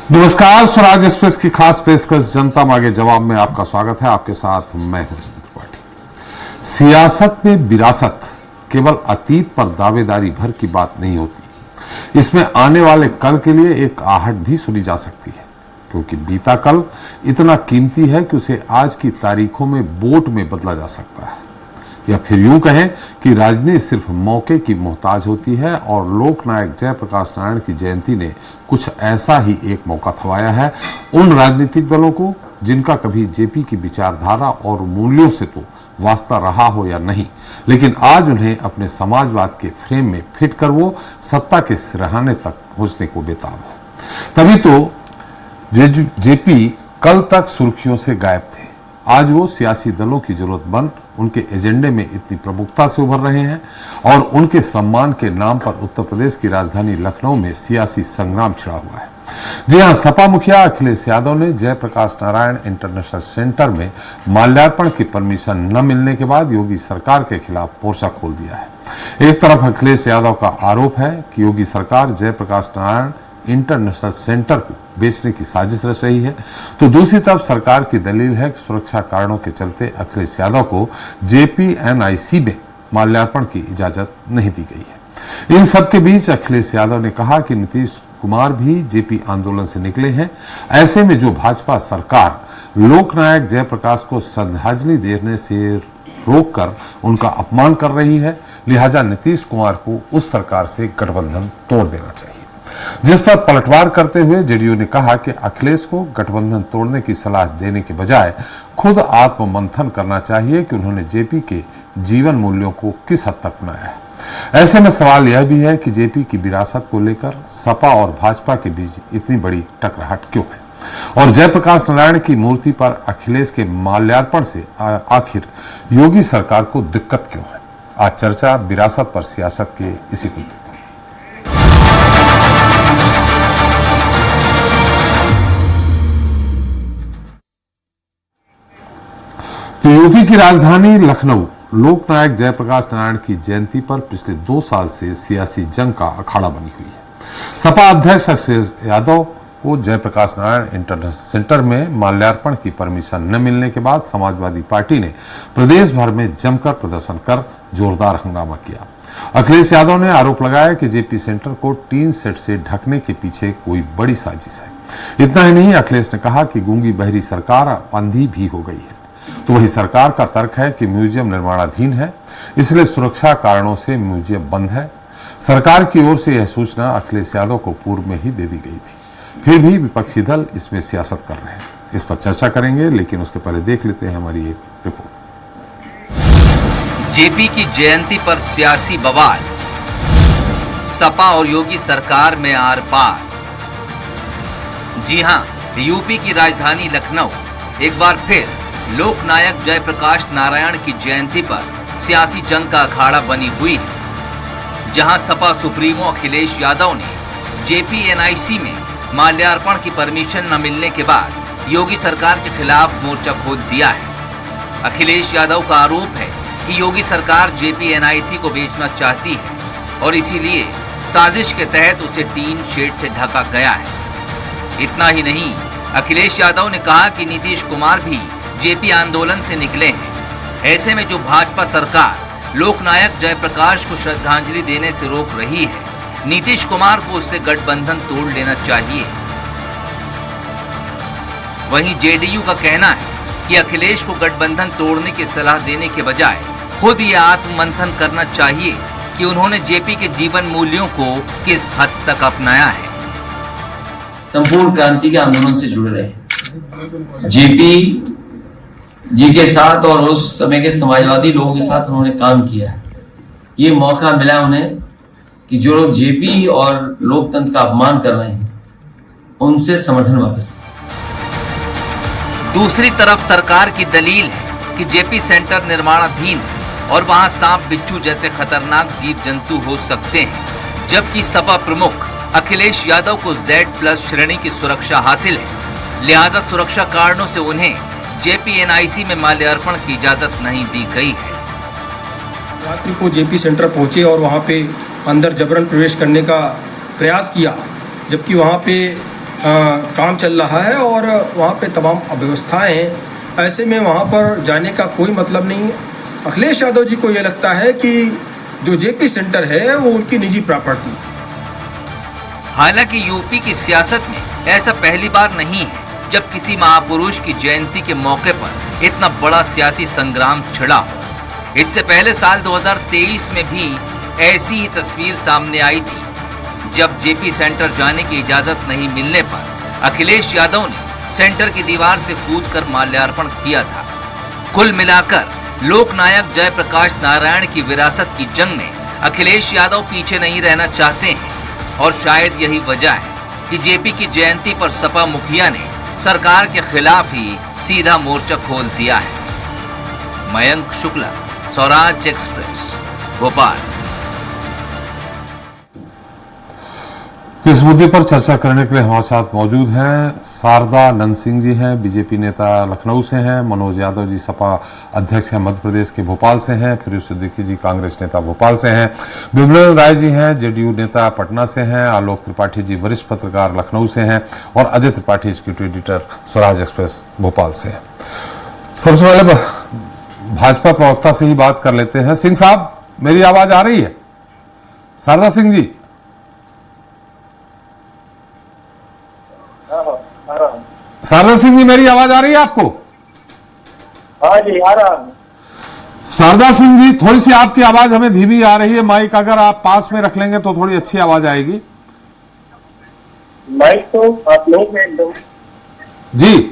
नमस्कार, स्वराज एक्सप्रेस की खास पेशकश जनता मांगे जवाब में आपका स्वागत है। आपके साथ मैं हूं स्मित त्रिपाठी। सियासत में विरासत केवल अतीत पर दावेदारी भर की बात नहीं होती, इसमें आने वाले कल के लिए एक आहट भी सुनी जा सकती है, क्योंकि बीता कल इतना कीमती है कि उसे आज की तारीखों में वोट में बदला जा सकता है। या फिर यूं कहें कि राजनीति सिर्फ मौके की मोहताज होती है और लोकनायक जयप्रकाश नारायण की जयंती ने कुछ ऐसा ही एक मौका थमाया है उन राजनीतिक दलों को जिनका कभी जेपी की विचारधारा और मूल्यों से तो वास्ता रहा हो या नहीं, लेकिन आज उन्हें अपने समाजवाद के फ्रेम में फिट कर वो सत्ता के सिरहाने तक पहुंचने को बेताब है। तभी तो जेपी कल तक सुर्खियों से गायब थे। आज वो सियासी दलों की जरूरत बन उनके एजेंडे में इतनी प्रमुखता से उभर रहे हैं और उनके सम्मान के नाम पर उत्तर प्रदेश की राजधानी लखनऊ में सियासी संग्राम छिड़ा हुआ है। जी हां, सपा मुखिया अखिलेश यादव ने जयप्रकाश नारायण इंटरनेशनल सेंटर में माल्यार्पण की परमिशन न मिलने के बाद योगी सरकार के खिलाफ मोर्चा खोल दिया है। एक तरफ अखिलेश यादव का आरोप है कि योगी सरकार जयप्रकाश नारायण इंटरनेशनल सेंटर को बेचने की साजिश रच रही है, तो दूसरी तरफ सरकार की दलील है कि सुरक्षा कारणों के चलते अखिलेश यादव को जेपीएनआईसी में माल्यार्पण की इजाजत नहीं दी गई है। इन सब के बीच अखिलेश यादव ने कहा कि नीतीश कुमार भी जेपी आंदोलन से निकले हैं। ऐसे में जो भाजपा सरकार लोकनायक जयप्रकाश को श्रद्धांजलि देने से रोककर उनका अपमान कर रही है, लिहाजा नीतीश कुमार को उस सरकार से गठबंधन तोड़ देना चाहिए। जिस पर पलटवार करते हुए जेडीयू ने कहा कि अखिलेश को गठबंधन तोड़ने की सलाह देने के बजाय खुद आत्ममंथन करना चाहिए कि उन्होंने जेपी के जीवन मूल्यों को किस हद तक अपनाया है। ऐसे में सवाल यह भी है कि जेपी की विरासत को लेकर सपा और भाजपा के बीच इतनी बड़ी टकराहट क्यों है, और जयप्रकाश नारायण की मूर्ति पर अखिलेश के माल्यार्पण से आखिर योगी सरकार को दिक्कत क्यों है। आज चर्चा विरासत पर सियासत के इसी मुद्दे पर। तो यूपी की राजधानी लखनऊ लोकनायक जयप्रकाश नारायण की जयंती पर पिछले 2 साल से सियासी जंग का अखाड़ा बनी हुई है। सपा अध्यक्ष अखिलेश यादव को जयप्रकाश नारायण इंटरनेशनल सेंटर में माल्यार्पण की परमिशन न मिलने के बाद समाजवादी पार्टी ने प्रदेश भर में जमकर प्रदर्शन कर जोरदार हंगामा किया। अखिलेश यादव ने आरोप लगाया कि जेपी सेंटर को टीन सेट से ढकने के पीछे कोई बड़ी साजिश है। इतना ही नहीं, अखिलेश ने कहा कि गूंगी बहरी सरकार अंधी भी हो गई है। तो वही सरकार का तर्क है कि म्यूजियम निर्माणाधीन है, इसलिए सुरक्षा कारणों से म्यूजियम बंद है। सरकार की ओर से यह सूचना अखिलेश यादव को पूर्व में ही दे दी गई थी। फिर भी विपक्षी दल इसमें सियासत कर रहे हैं। इस पर चर्चा करेंगे, लेकिन उसके पहले देख लेते हैं हमारी एक रिपोर्ट। जेपी की जयंती पर सियासी बवाल, सपा और योगी सरकार में आर पार। जी हां, यूपी की राजधानी लखनऊ एक बार फिर लोकनायक जयप्रकाश नारायण की जयंती पर सियासी जंग का अखाड़ा बनी हुई है, जहां सपा सुप्रीमो अखिलेश यादव ने जेपीएनआईसी में माल्यार्पण की परमिशन न मिलने के बाद योगी सरकार के खिलाफ मोर्चा खोल दिया है। अखिलेश यादव का आरोप है कि योगी सरकार जेपीएनआईसी को बेचना चाहती है और इसीलिए साजिश के तहत उसे टीन शेड से ढका गया है। इतना ही नहीं, अखिलेश यादव ने कहा कि नीतीश कुमार भी जेपी आंदोलन से निकले हैं। ऐसे में जो भाजपा सरकार लोकनायक जयप्रकाश को श्रद्धांजलि देने से रोक रही है, नीतीश कुमार को उससे गठबंधन तोड़ लेना चाहिए। वहीं जेडीयू का कहना है कि अखिलेश को गठबंधन तोड़ने की सलाह देने के बजाय खुद ये आत्ममंथन करना चाहिए कि उन्होंने जेपी के जीवन मूल्यों को किस हद तक अपनाया है। संपूर्ण क्रांति के आंदोलन से जुड़े रहे, जेपी जी के साथ और उस समय के समाजवादी लोगों के साथ उन्होंने काम किया है। ये मौका मिला उन्हें कि जो लोग जेपी और लोकतंत्र का अपमान कर रहे हैं उनसे समर्थन वापस। दूसरी तरफ सरकार की दलील है कि जेपी सेंटर निर्माणाधीन है और वहां सांप बिच्छू जैसे खतरनाक जीव जंतु हो सकते हैं, जबकि सपा प्रमुख अखिलेश यादव को Z+ श्रेणी की सुरक्षा हासिल है, लिहाजा सुरक्षा कारणों से उन्हें जेपीएनआईसी में माल्यार्पण की इजाजत नहीं दी गई है। यात्री को जेपी सेंटर पहुंचे और वहां पे अंदर जबरन प्रवेश करने का प्रयास किया, जबकि वहां पे काम चल रहा है और वहाँ पे तमाम अव्यवस्थाएं हैं। ऐसे में वहाँ पर जाने का कोई मतलब नहीं। अखिलेश यादव जी को ये लगता है कि जो जेपी सेंटर है वो उनकी निजी प्रॉपर्टी है। हालांकि यूपी की सियासत में ऐसा पहली बार नहीं है जब किसी महापुरुष की जयंती के मौके पर इतना बड़ा सियासी संग्राम छिड़ा हो। इससे पहले साल 2023 में भी ऐसी ही तस्वीर सामने आई थी, जब जेपी सेंटर जाने की इजाजत नहीं मिलने पर अखिलेश यादव ने सेंटर की दीवार से कूदकर माल्यार्पण किया था। कुल मिलाकर लोकनायक जयप्रकाश नारायण की विरासत की जंग में अखिलेश यादव पीछे नहीं रहना चाहते हैं और शायद यही वजह है कि जेपी की जयंती पर सपा मुखिया ने सरकार के खिलाफ ही सीधा मोर्चा खोल दिया है। मयंक शुक्ला, स्वराज एक्सप्रेस, भोपाल। इस मुद्दे पर चर्चा करने के लिए हमारे साथ मौजूद हैं शारदा नंद सिंह जी हैं, बीजेपी नेता लखनऊ से हैं, मनोज यादव जी सपा अध्यक्ष हैं मध्य प्रदेश के भोपाल से हैं, फिरोज सिद्दीकी जी कांग्रेस नेता भोपाल से हैं, बिमल राय जी हैं जेडीयू नेता पटना से हैं, आलोक त्रिपाठी जी वरिष्ठ पत्रकार लखनऊ से हैं और Ajay Tripathi executive editor Swaraj express Bhopal से हैं। सबसे पहले भाजपा प्रवक्ता से ही बात कर लेते हैं। सिंह साहब, मेरी आवाज आ रही है? शारदा सिंह जी, शारदा सिंह जी मेरी आवाज आ रही है आपको? हाँ जी, आ रहा है। शारदा सिंह जी, थोड़ी सी आपकी आवाज हमें धीमी आ रही है। माइक अगर आप पास में रख लेंगे तो थोड़ी अच्छी आवाज आएगी। माइक तो आप नहीं भेज दो जी।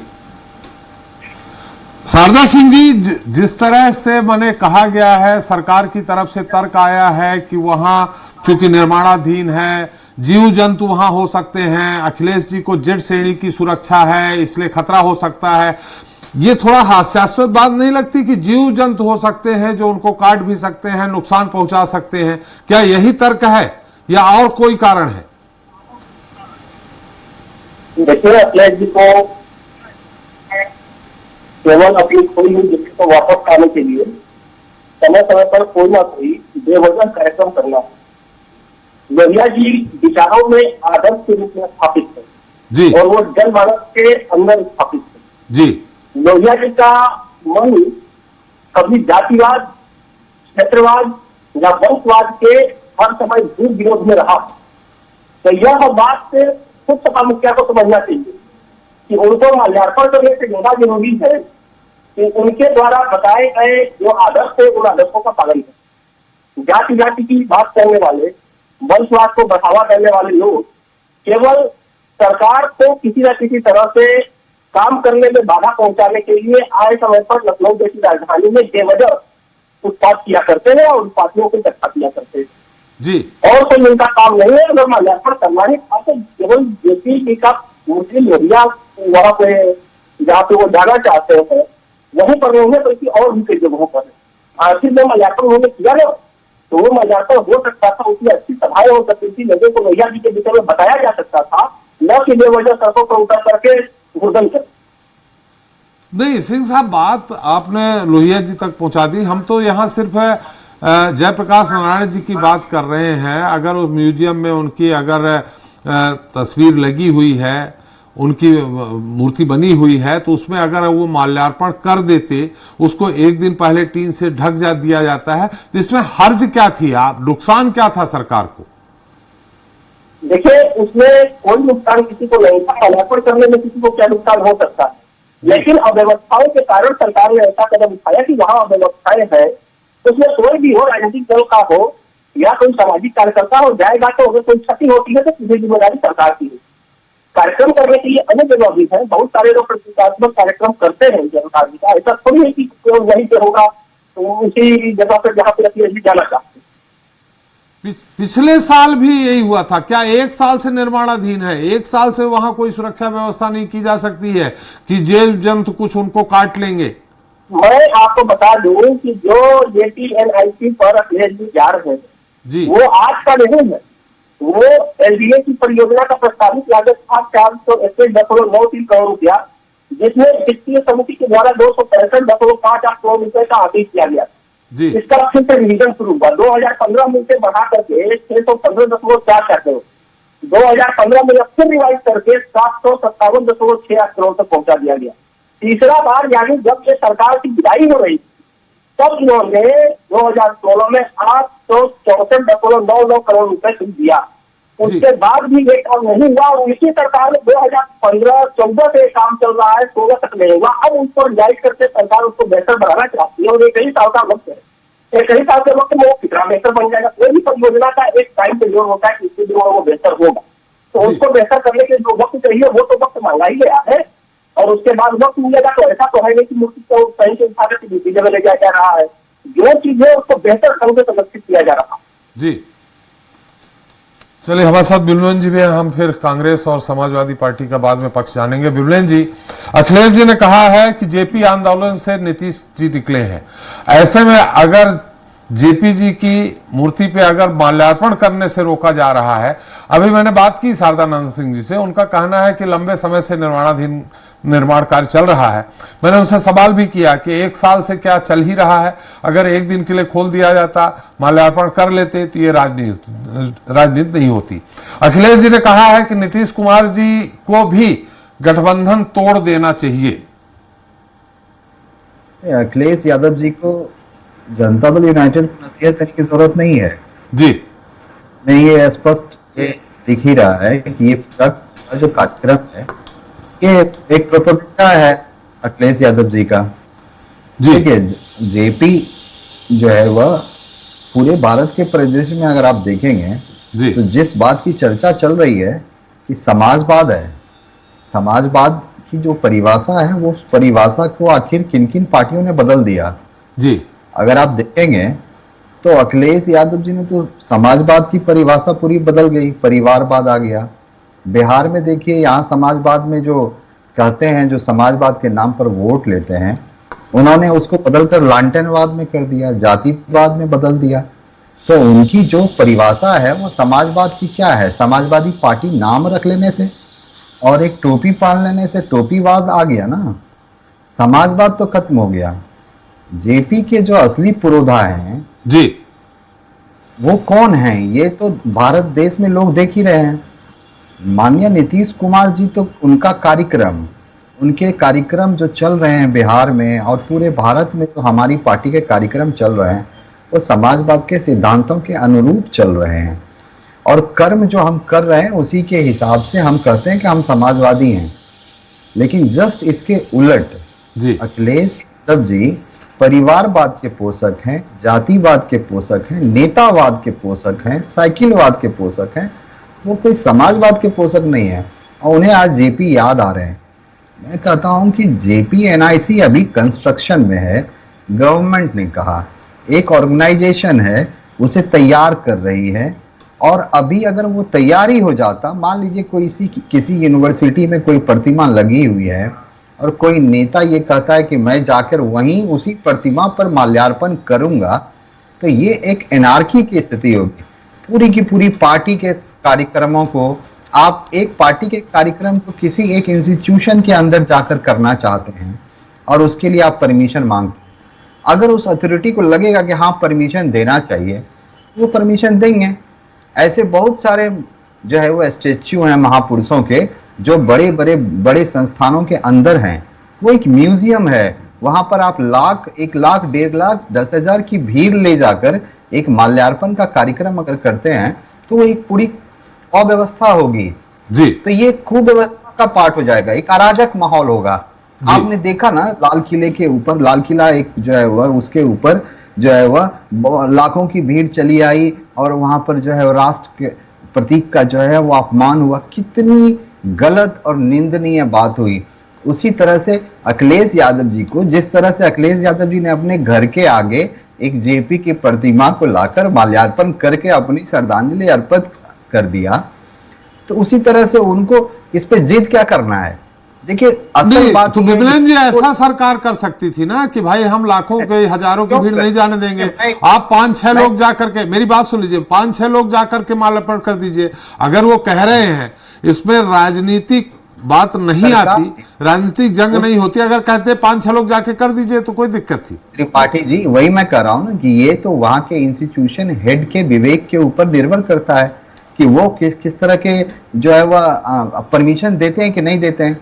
शारदा सिंह जी, जिस तरह से मैंने कहा गया है, सरकार की तरफ से तर्क आया है कि वहां चूंकि निर्माणाधीन है, जीव जंतु वहां हो सकते हैं, अखिलेश जी को जेड श्रेणी की सुरक्षा है इसलिए खतरा हो सकता है। ये थोड़ा हास्यास्पद बात नहीं लगती कि जीव जंतु हो सकते हैं जो उनको काट भी सकते हैं, नुकसान पहुंचा सकते हैं? क्या यही तर्क है या और कोई कारण है? देखिए, अखिलेश जी को केवल अपनी खोई हुई जमीन को वापस पाने के लिए समय समय पर कोई ना कोई बेवजह कार्यक्रम करना है। लोहिया जी विचारों में आदर्श के रूप में स्थापित है जी, और वो जनमानस के अंदर स्थापित है जी। लोहिया जी का मन कभी जातिवाद, क्षेत्रवाद या वंशवाद के हर समय दूर विरोध में रहा। तो यह बात खुद सपा मुखिया को समझना चाहिए कि उनको माल्यार्पण करने से ज्यादा जरूरी है कि उनके द्वारा बताए गए जो आदर्श है उन आदर्शों का पालन करें। जाति जाति की बात करने वाले, वंशवाद को बढ़ावा देने वाले लोग केवल सरकार को किसी न किसी तरह से काम करने में बाधा पहुंचाने के लिए आए समय पर लखनऊ जैसी राजधानी में बेवजह उत्पात किया करते हैं और उत्पातियों को इकट्ठा किया करते हैं जी। और कोई उनका काम नहीं है। अगर माल्यार्पण करना है तो केवल जेपी जी का मूर्ति लोहिया वहां पे जहाँ पे वो जाना चाहते हैं वहीं पर नहीं है, बल्कि और भी कई जगहों पर है। आखिर में माल्यार्पण उन्होंने किया ना, तो वो माल्यार्पण हो सकता था, उसकी अच्छी सभाएं हो सकती थी, लोगों को लोहिया जी के विषय में बताया जा सकता था, न कि बेवजह सड़कों पर उतर करके घुड़दम कर। नहीं सिंह साहब, बात आपने लोहिया जी तक पहुंचा दी। हम तो यहाँ सिर्फ जयप्रकाश नारायण जी की बात कर रहे हैं। अगर उस म्यूजियम में उनकी अगर तस्वीर लगी हुई है, उनकी मूर्ति बनी हुई है, तो उसमें अगर वो माल्यार्पण कर देते, उसको एक दिन पहले टीन से ढक दिया जाता है, तो इसमें हर्ज क्या थी? आप नुकसान क्या था सरकार को? देखिए, उसमें कोई नुकसान किसी को नहीं था। माल्यार्पण करने में किसी को क्या नुकसान हो सकता है, लेकिन अव्यवस्थाओं के कारण सरकार ने ऐसा कदम उठाया कि वहां अव्यवस्थाएं हैं, उसमें कोई भी हो, राजनीतिक दल का हो या कोई सामाजिक कार्यकर्ता हो जाएगा, तो अगर कोई क्षति होती है तो सीधी जिम्मेदारी सरकार की है। कार्यक्रम करने के लिए अन्य जगह भी है, बहुत सारे लोग प्रतिकात्मक कार्यक्रम करते हैं जनता जी का। ऐसा थोड़ी है कि वहीं पे होगा तो उसी जगह पर जहाँ पे अखिलेश जी जाना चाहते हैं। पिछले साल भी यही हुआ था। क्या एक साल से निर्माणाधीन है, एक साल से वहां कोई सुरक्षा व्यवस्था नहीं की जा सकती है कि जेल जंतु कुछ उनको काट लेंगे? मैं आपको बता दूं कि जो JPNIC पर अखिलेश जी जा रहे हैं जी, वो आज का नहीं है। वो LDA की परियोजना का प्रस्तावित लागत था 461.93 करोड़ रुपया, जिसमें वित्तीय समिति के द्वारा 265.58 करोड़ रुपए का आदेश किया गया जी। इसका फिर से रिवीजन शुरू हुआ 2015 में से बढ़ा करके 615.44 करोड़। 2015 में फिर रिवाइज करके 757.68 करोड़ तक पहुंचा दिया गया। तीसरा बार यानी जब ये सरकार की विदाई हो रही तब इन्होंने 2016 में 864.99 करोड़ रुपए दिया। उसके बाद भी ये काम नहीं हुआ और इसी सरकार में 2015-14 से काम चल रहा है, 16 तक नहीं हुआ। अब उस पर रिवाइज करके सरकार उसको बेहतर बनाना चाहती है और एक ही साल का वक्त है। एक ही साल के वक्त में वो कितना बेहतर बन जाएगा। कोई भी परियोजना का एक टाइम पीरियड होता है कि इसके दिन वो बेहतर होगा, तो उसको बेहतर करने के जो वक्त चाहिए वो तो वक्त मांगा ही गया है और उसके बाद वक्त मिलेगा। तो ऐसा तो है नहीं कि मुफ्त को सही से उठा के दूसरी जगह ले जाया जा रहा है। जो चीज है उसको बेहतर ढंग से संरक्षित किया जा रहा है। जी चलिए, हमारे साथ बिमलेन जी भी हैं। हम फिर कांग्रेस और समाजवादी पार्टी का बाद में पक्ष जानेंगे। बिमलेन जी, अखिलेश जी ने कहा है कि जेपी आंदोलन से नीतीश जी निकले हैं। ऐसे में अगर जेपी जी की मूर्ति पे अगर माल्यार्पण करने से रोका जा रहा है, अभी मैंने बात की शारदानंद सिंह जी से, उनका कहना है कि लंबे समय से निर्माण कार्य चल रहा है। मैंने उनसे सवाल भी किया कि 1 साल से क्या चल ही रहा है, अगर एक दिन के लिए खोल दिया जाता, माल्यार्पण कर लेते तो ये राजनीति नहीं होती। अखिलेश जी ने कहा है कि नीतीश कुमार जी को भी गठबंधन तोड़ देना चाहिए। अखिलेश यादव जी को जनता दल यूनाइटेड को नसीहत देने की जरूरत नहीं है जी। नहीं, ये स्पष्ट ये दिख ही रहा है कि ये पूरा जो कार्यक्रम है ये एक प्रोपेगेंडा है अखिलेश यादव जी का। जी ठीक है, जेपी जो है वह पूरे भारत के परिदृश्य में अगर आप देखेंगे जी तो जिस बात की चर्चा चल रही है कि समाजवाद है, समाजवाद की जो परिभाषा है वो उस परिभाषा को आखिर किन किन पार्टियों ने बदल दिया। जी अगर आप देखेंगे तो अखिलेश यादव जी ने तो समाजवाद की परिभाषा पूरी बदल गई, परिवारवाद आ गया। बिहार में देखिए, यहाँ समाजवाद में जो कहते हैं, जो समाजवाद के नाम पर वोट लेते हैं, उन्होंने उसको बदलकर लांटेनवाद में कर दिया, जातिवाद में बदल दिया। तो उनकी जो परिभाषा है वो समाजवाद की क्या है? समाजवादी पार्टी नाम रख लेने से और एक टोपी पहन लेने से टोपीवाद आ गया ना, समाजवाद तो खत्म हो गया। जेपी के जो असली पुरोधा हैं जी वो कौन हैं, ये तो भारत देश में लोग देख ही रहे हैं। माननीय नीतीश कुमार जी तो उनका कार्यक्रम, उनके कार्यक्रम जो चल रहे हैं बिहार में और पूरे भारत में, तो हमारी पार्टी के कार्यक्रम चल रहे हैं वो समाजवाद के सिद्धांतों के अनुरूप चल रहे हैं और कर्म जो हम कर रहे हैं उसी के हिसाब से हम कहते हैं कि हम समाजवादी हैं। लेकिन जस्ट इसके उलट जी अखिलेश यादव जी परिवारवाद के पोषक हैं, जातिवाद के पोषक हैं, नेतावाद के पोषक हैं, साइकिलवाद के पोषक हैं, वो कोई समाजवाद के पोषक नहीं है और उन्हें आज जेपी याद आ रहे हैं। मैं कहता हूं कि जेपी एनआईसी अभी कंस्ट्रक्शन में है, गवर्नमेंट ने कहा एक ऑर्गेनाइजेशन है उसे तैयार कर रही है और अभी अगर वो तैयारी हो जाता, मान लीजिए कोई किसी यूनिवर्सिटी में कोई प्रतिमा लगी हुई है और कोई नेता ये कहता है कि मैं जाकर वहीं उसी प्रतिमा पर माल्यार्पण करूंगा, तो ये एक एनार्की की स्थिति होगी। पूरी की पूरी पार्टी के कार्यक्रमों को आप एक पार्टी के कार्यक्रम को किसी एक इंस्टीट्यूशन के अंदर जाकर करना चाहते हैं और उसके लिए आप परमिशन मांगते हैं। अगर उस अथॉरिटी को लगेगा कि हाँ परमिशन देना चाहिए, वो परमिशन देंगे। ऐसे बहुत सारे जो है वो स्टैच्यू हैं महापुरुषों के जो बड़े संस्थानों के अंदर हैं। वो एक म्यूजियम है, वहां पर आप 1 लाख 1.5 लाख 10,000 की भीड़ ले जाकर एक माल्यार्पण का कार्यक्रम अगर करते हैं तो वो एक पूरी अव्यवस्था होगी जी। तो ये कुव्यवस्था का पार्ट हो जाएगा, एक अराजक माहौल होगा। आपने देखा ना लाल किले के ऊपर, लाल किला एक जो है वह उसके ऊपर जो है वह लाखों की भीड़ चली आई और वहां पर जो है राष्ट्र के प्रतीक का जो है वो अपमान हुआ। कितनी गलत और निंदनीय बात हुई। उसी तरह से अखिलेश यादव जी को, जिस तरह से अखिलेश यादव जी ने अपने घर के आगे एक जेपी की प्रतिमा को लाकर माल्यार्पण करके अपनी श्रद्धांजलि अर्पित कर दिया, तो उसी तरह से उनको इस पे जिद क्या करना है। देखिए असल बात तो बिमलेन जी ऐसा सरकार कर सकती थी ना कि भाई हम लाखों के हजारों की भीड़ नहीं जाने देंगे, आप 5-6 लोग जाकर के, मेरी बात सुन लीजिए, 5-6 लोग जाकर के माल्यार्पण कर दीजिए। अगर वो कह रहे हैं इसमें राजनीतिक बात नहीं आती, राजनीतिक जंग नहीं होती, अगर कहते 5-6 लोग जाके कर दीजिए तो कोई दिक्कत थी। त्रिपाठी जी वही मैं कह रहा हूं ना कि ये तो वहां के इंस्टीट्यूशन हेड के विवेक के ऊपर निर्भर करता है कि वो किस तरह के जो है वह परमिशन देते हैं कि नहीं देते हैं।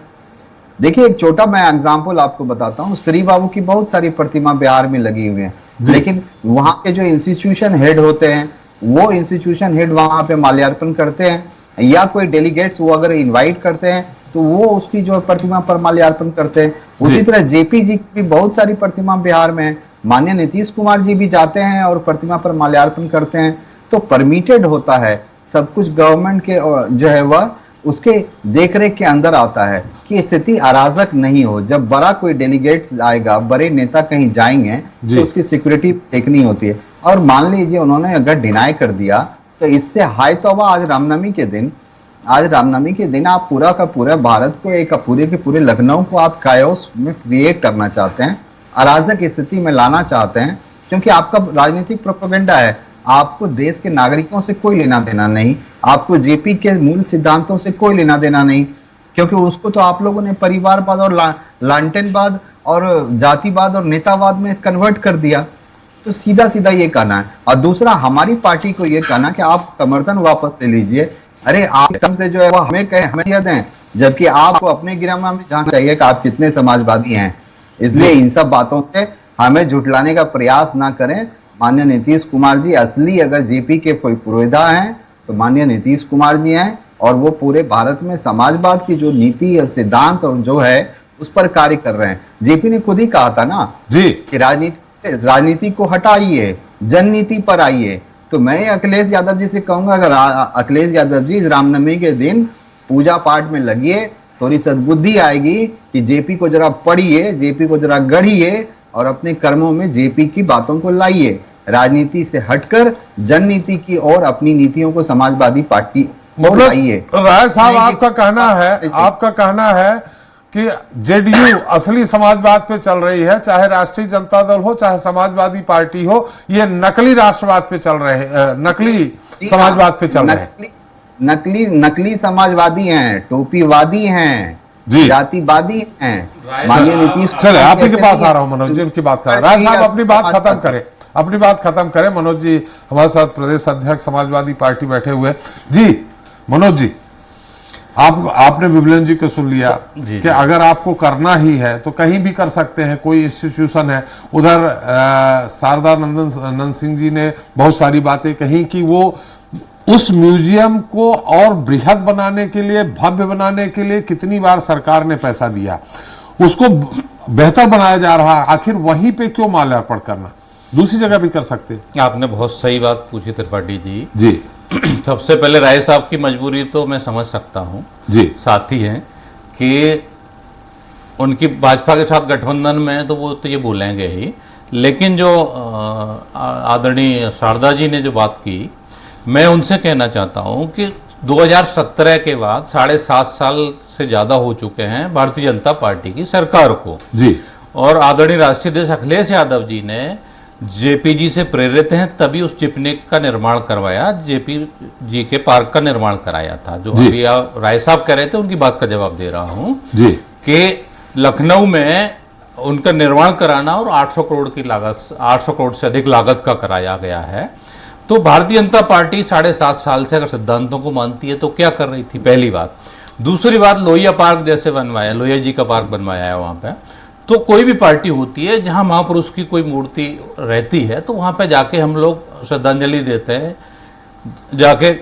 देखिए, एक छोटा मैं एग्जांपल आपको बताता हूँ। श्री बाबू की बहुत सारी प्रतिमा बिहार में लगी हुई है, लेकिन वहां के जो इंस्टीट्यूशन हेड होते हैं, वो इंस्टीट्यूशन हेड वहां पे माल्यार्पण करते हैं, या कोई डेलीगेट्स वो अगर इनवाइट करते हैं तो वो उसकी जो प्रतिमा पर माल्यार्पण करते हैं। उसी तरह जेपी जी की भी बहुत सारी प्रतिमा बिहार में है, माननीय नीतीश कुमार जी भी जाते हैं और प्रतिमा पर माल्यार्पण करते हैं। तो परमिटेड होता है, सब कुछ गवर्नमेंट के जो है वह उसके देखरेख के अंदर आता है कि स्थिति अराजक नहीं हो। जब बड़ा कोई डेलीगेट्स आएगा, बड़े नेता कहीं जाएंगे तो उसकी सिक्योरिटी देखनी होती है। और मान लीजिए उन्होंने अगर डिनाई कर दिया तो इससे हाय तौबा। आज रामनवमी के दिन आप पूरा का पूरा भारत को, एक पूरे के पूरे लखनऊ को आप कायोस में क्रिएट करना चाहते हैं, अराजक स्थिति में लाना चाहते हैं, क्योंकि आपका राजनीतिक प्रोपेगेंडा है। आपको देश के नागरिकों से कोई लेना देना नहीं, आपको जेपी के मूल सिद्धांतों से कोई लेना देना नहीं, क्योंकि उसको तो आप लोगों ने परिवारवाद और लांटेनवाद और जातिवाद और नेतावाद में कन्वर्ट कर दिया। तो सीधा सीधा ये कहना है। और दूसरा, हमारी पार्टी को ये कहना कि आप समर्थन वापस ले लीजिए। अरे आप एकदम से जो है वो हमें कहें, हमें दें, जबकि आपको अपने गिरामा में जानना चाहिए कि आप कितने समाजवादी हैं। इसलिए इन सब बातों से हमें झुठलाने का प्रयास ना करें। माननीय नीतीश कुमार जी असली अगर जेपी के कोई पुरोधा हैं तो माननीय नीतीश कुमार जी हैं, और वो पूरे भारत में समाजवाद की जो नीति और सिद्धांत और जो है उस पर कार्य कर रहे हैं। जेपी ने खुद ही कहा था ना जी कि राजनीति को हटाइए, जननीति पर आइए। तो मैं अखिलेश यादव जी से कहूंगा, अगर अखिलेश यादव जी इस रामनवमी के दिन पूजा पाठ में लगिए, थोड़ी सद्बुद्धि आएगी कि जेपी को जरा पढ़िए, जेपी को जरा गढ़िए और अपने कर्मों में जेपी की बातों को लाइए। राजनीति से हटकर जननीति की और अपनी नीतियों को समाजवादी पार्टी मतलब राय साहब, आपका कहना है कि जेडीयू असली समाजवाद पे चल रही है, चाहे राष्ट्रीय जनता दल हो, चाहे समाजवादी पार्टी हो, ये नकली राष्ट्रवाद पे चल रहे हैं, नकली समाजवाद पे चल रहे हैं। नकली समाजवादी हैं, टोपीवादी हैं, जातिवादी हैं। माननीय नीतीश, चले आप ही के पास आ रहा हूं मनोज जी, उनकी बात करें। राय साहब अपनी बात खत्म करें। मनोज जी हमारे साथ प्रदेश अध्यक्ष समाजवादी पार्टी बैठे हुए। जी मनोज जी, आपने विमलन जी को सुन लिया कि अगर आपको करना ही है तो कहीं भी कर सकते हैं, कोई इंस्टीट्यूशन है। उधर शारदा नंदन सिंह जी ने बहुत सारी बातें कही कि वो उस म्यूजियम को और बृहद बनाने के लिए, भव्य बनाने के लिए कितनी बार सरकार ने पैसा दिया, उसको बेहतर बनाया जा रहा है। आखिर वहीं पे क्यों माल्यार्पण करना, दूसरी जगह भी कर सकते हैं। आपने बहुत सही बात पूछी त्रिपाठी जी। जी सबसे पहले राय साहब की मजबूरी तो मैं समझ सकता हूँ जी, साथी हैं कि उनकी भाजपा के साथ गठबंधन में है तो वो तो ये बोलेंगे ही। लेकिन जो आदरणीय शारदा जी ने जो बात की, मैं उनसे कहना चाहता हूँ कि 2017 के बाद 7.5 साल से ज़्यादा हो चुके हैं भारतीय जनता पार्टी की सरकार को जी, और आदरणीय राष्ट्रीय अध्यक्ष अखिलेश यादव जी ने जेपी जी से प्रेरित हैं तभी उस चिपनिक का निर्माण करवाया, जेपी जी के पार्क का निर्माण कराया था। जो अभी आप राय साहब कह रहे थे उनकी बात का जवाब दे रहा हूं कि लखनऊ में उनका निर्माण कराना और 800 करोड़ की लागत, 800 करोड़ से अधिक लागत का कराया गया है। तो भारतीय जनता पार्टी 7.5 साल से अगर सिद्धांतों को मानती है तो क्या कर रही थी, पहली बात। दूसरी बात, लोहिया पार्क जैसे बनवाया, लोहिया जी का पार्क बनवाया है वहां पे। तो कोई भी पार्टी होती है जहां महापुरुष की कोई मूर्ति रहती है तो वहां पे जाके हम लोग श्रद्धांजलि देते हैं, जाके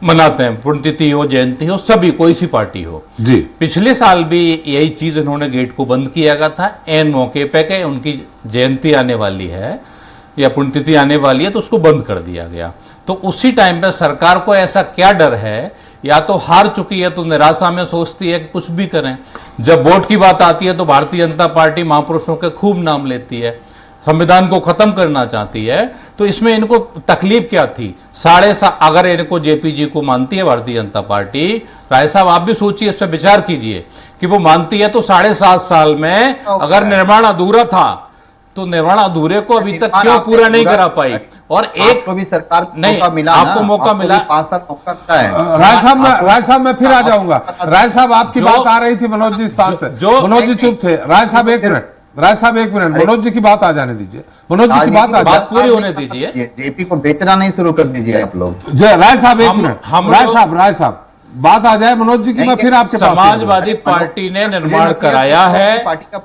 मनाते हैं, पुण्यतिथि हो, जयंती हो, सभी, कोई सी पार्टी हो जी। पिछले साल भी यही चीज इन्होंने गेट को बंद किया गया था एन मौके पे के उनकी जयंती आने वाली है या पुण्यतिथि आने वाली है तो उसको बंद कर दिया गया। तो उसी टाइम पे सरकार को ऐसा क्या डर है, या तो हार चुकी है तो निराशा में सोचती है कि कुछ भी करें। जब वोट की बात आती है तो भारतीय जनता पार्टी महापुरुषों के खूब नाम लेती है, संविधान को खत्म करना चाहती है। तो इसमें इनको तकलीफ क्या थी? अगर इनको जेपी जी को मानती है भारतीय जनता पार्टी, राय साहब आप भी सोचिए, इस पर विचार कीजिए कि वो मानती है तो 7.5 साल में अगर निर्माण अधूरा था तो निर्माण अधूरे को अभी तक क्यों पूरा नहीं करा पाई? और एक को भी सरकार नहीं, आपको मौका मिला। राय साहब मैं फिर आ जाऊंगा। राय साहब आपकी बात आ रही थी, मनोज जी शांत, मनोज जी चुप थे। राय साहब एक मिनट, राय साहब एक मिनट, मनोज जी की बात आ जाने दीजिए, मनोज जी की बात आ बात पूरी होने दीजिए। जेपी को बेचना नहीं शुरू कर दीजिए आप लोग। राय साहब एक मिनट, राय हम साहब बात आ जाए मनोज जी की, मैं फिर आपके पास। समाजवादी पार्टी ने निर्माण कराया है, पार्टी का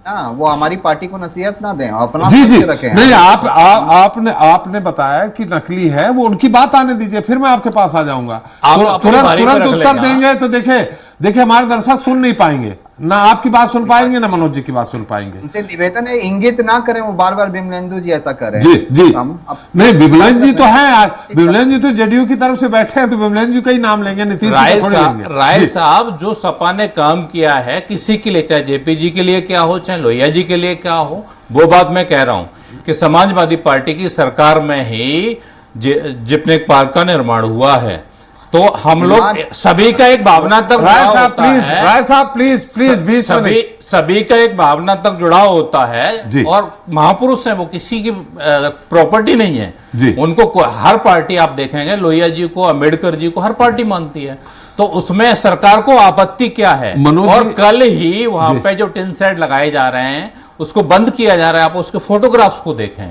ना, वो हमारी पार्टी को नसीहत ना दें, अपना जी जी रखें। नहीं, आपने बताया कि नकली है, वो उनकी बात आने दीजिए, फिर मैं आपके पास आ जाऊंगा। तुरंत उत्तर देंगे तो देखिए हमारे दर्शक सुन नहीं पाएंगे, ना आपकी बात सुन पाएंगे ना मनोज जी की बात सुन पाएंगे। उनसे निवेदन है, इंगित ना करें, वो बार बार विमलेंदु जी ऐसा करें। जी जी नहीं, विमलेंदु जी तो है, विमलेंदु जी तो जेडीयू की तरफ से बैठे हैं, तो विमलेंदु जी का ही नाम लेंगे, नीतीश जी थोड़ी लेंगे। राय साहब, जो सपा ने काम किया है किसी के लिए, चाहे जेपी जी के लिए क्या हो, चाहे लोहिया जी के लिए क्या हो, वो बात मैं कह रहा हूं कि समाजवादी पार्टी की सरकार में ही जिपनेक पार्क का निर्माण हुआ है, तो हम लोग सभी का एक भावनात्मक राय साहब प्लीज बीच में नहीं, सभी का एक भावनात्मक जुड़ाव होता है, और महापुरुष हैं, वो किसी की प्रॉपर्टी नहीं है। उनको हर पार्टी आप देखेंगे, लोहिया जी को, अम्बेडकर जी को हर पार्टी मानती है, तो उसमें सरकार को आपत्ति क्या है? और कल ही वहां पे जो टिन शेड लगाए जा रहे हैं उसको बंद किया जा रहा है, आप उसके फोटोग्राफ्स को देखें।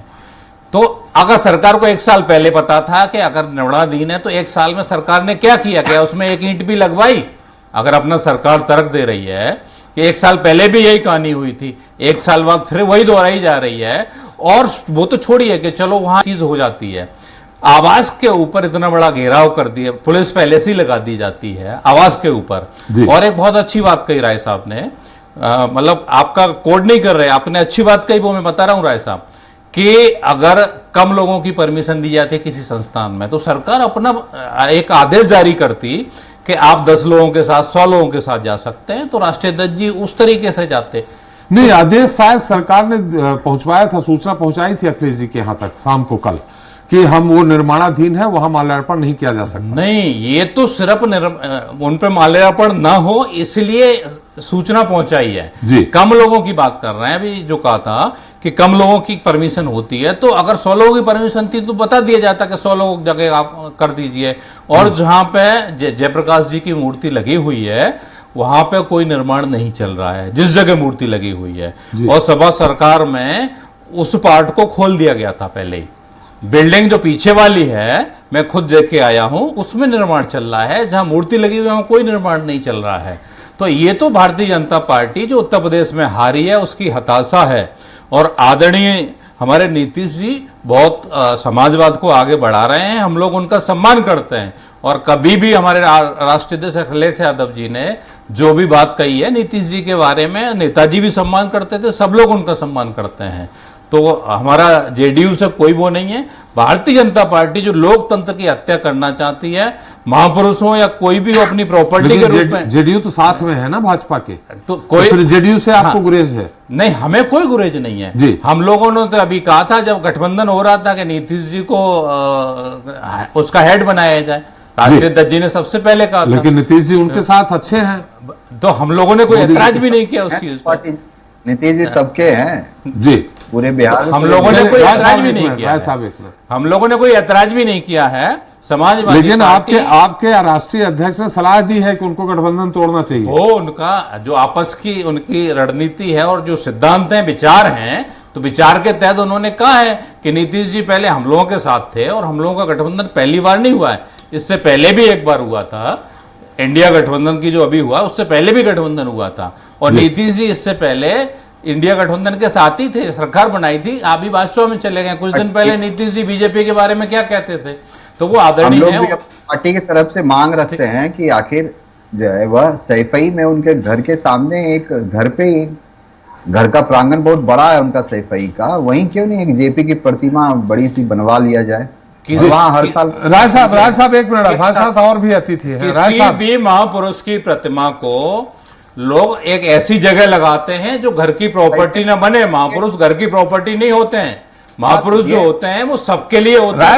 तो अगर सरकार को एक साल पहले पता था कि अगर निर्माणाधीन है, तो एक साल में सरकार ने क्या किया? क्या उसमें एक ईंट भी लगवाई? अगर अपना सरकार तर्क दे रही है कि एक साल पहले भी यही कहानी हुई थी, एक साल बाद फिर वही दोहराई जा रही है, और वो तो छोड़िए कि चलो वहां चीज हो जाती है, आवास के ऊपर इतना बड़ा घेराव कर दिया, पुलिस पहले से ही लगा दी जाती है आवास के ऊपर। और एक बहुत अच्छी बात कही राय साहब ने, मतलब आपका कोड नहीं कर रहे, आपने अच्छी बात कही, वो मैं बता रहा हूं राय साहब, कि अगर कम लोगों की परमिशन दी जाती है किसी संस्थान में, तो सरकार अपना एक आदेश जारी करती कि आप 10 लोगों के साथ, 100 लोगों के साथ जा सकते हैं, तो राष्ट्रीय अध्यक्ष जी उस तरीके से जाते। नहीं, आदेश शायद सरकार ने पहुंचवाया था, सूचना पहुंचाई थी अखिलेश जी के यहां तक शाम को कल, कि हम वो निर्माणाधीन है, वहां माल्यार्पण नहीं किया जा सकता। नहीं, ये तो सिर्फ उन पे माल्यार्पण ना हो इसलिए सूचना पहुंचाई है। कम लोगों की बात कर रहे हैं, अभी जो कहा था कि कम लोगों की परमिशन होती है, तो अगर 100 लोगों की परमिशन थी तो बता दिया जाता कि 100 लोगों की जगह आप कर दीजिए। और जहां पे जयप्रकाश जी की मूर्ति लगी हुई है वहां पे कोई निर्माण नहीं चल रहा है, जिस जगह मूर्ति लगी हुई है, और सभा सरकार में उस पार्ट को खोल दिया गया था पहले ही। बिल्डिंग जो पीछे वाली है, मैं खुद देख के आया हूं, उसमें निर्माण चल रहा है, जहां मूर्ति लगी हुई है कोई निर्माण नहीं चल रहा है। तो ये तो भारतीय जनता पार्टी जो उत्तर प्रदेश में हारी है उसकी हताशा है। और आदरणीय हमारे नीतीश जी बहुत समाजवाद को आगे बढ़ा रहे हैं, हम लोग उनका सम्मान करते हैं, और कभी भी हमारे राष्ट्रीय अध्यक्ष अखिलेश यादव जी ने जो भी बात कही है नीतीश जी के बारे में, नेताजी भी सम्मान करते थे, सब लोग उनका सम्मान करते हैं। तो हमारा जेडीयू से कोई वो नहीं है। भारतीय जनता पार्टी जो लोकतंत्र की हत्या करना चाहती है, महापुरुष हो या कोई भी हो, अपनी प्रॉपर्टी के रूप में। जेडीयू तो साथ में है ना भाजपा के, तो कोई फिर जेडीयू से आपको गुरेज है? नहीं, हमें कोई गुरेज नहीं है जी। हम लोगों ने तो अभी कहा था जब गठबंधन हो रहा था कि नीतीश जी को उसका हेड बनाया जाए, राष्ट्रीय अध्यक्ष जी ने सबसे पहले कहा था। लेकिन नीतीश जी उनके साथ अच्छे हैं, तो हम लोगों ने कोई ऐतराज भी नहीं किया उस चीज पर। नीतीश जी सबके हैं जी, पूरे बिहार। हम लोगों ने कोई ऐतराज भी नहीं किया, हम लोगों ने कोई ऐतराज भी नहीं किया है समाजवादी। लेकिन आपके राष्ट्रीय अध्यक्ष ने सलाह दी है कि उनको गठबंधन तोड़ना चाहिए। वो उनका जो आपस की उनकी रणनीति है और जो सिद्धांत हैं, विचार हैं, तो विचार के तहत उन्होंने कहा है कि नीतीश जी पहले हम लोगों के साथ थे, और हम लोगों का गठबंधन पहली बार नहीं हुआ है, इससे पहले भी एक बार हुआ था। इंडिया गठबंधन की जो अभी हुआ उससे पहले भी गठबंधन हुआ था, और नीतीश जी इससे पहले इंडिया गठबंधन के साथ ही थे, सरकार बनाई थी, आप भी भाजपा में चले गए। कुछ दिन पहले नीतीश जी बीजेपी के बारे में क्या कहते थे, तो वो आदरणीय है। पार्टी की तरफ से मांग रखते हैं कि आखिर जो है वह सैफई में उनके घर के सामने एक घर पे घर का प्रांगण बहुत बड़ा है उनका सैफई का, वहीं क्यों नहीं एक जेपी की प्रतिमा बड़ी सी बनवा लिया जाए वहां हर साल। राय साहब एक मिनट, हमारे साथ और भी अतिथि हैं। किसी भी महापुरुष की प्रतिमा को लोग एक ऐसी जगह लगाते हैं जो घर की प्रॉपर्टी ना बने। महापुरुष घर की प्रॉपर्टी नहीं होते हैं, महापुरुष जो होते हैं वो सबके लिए होते हैं।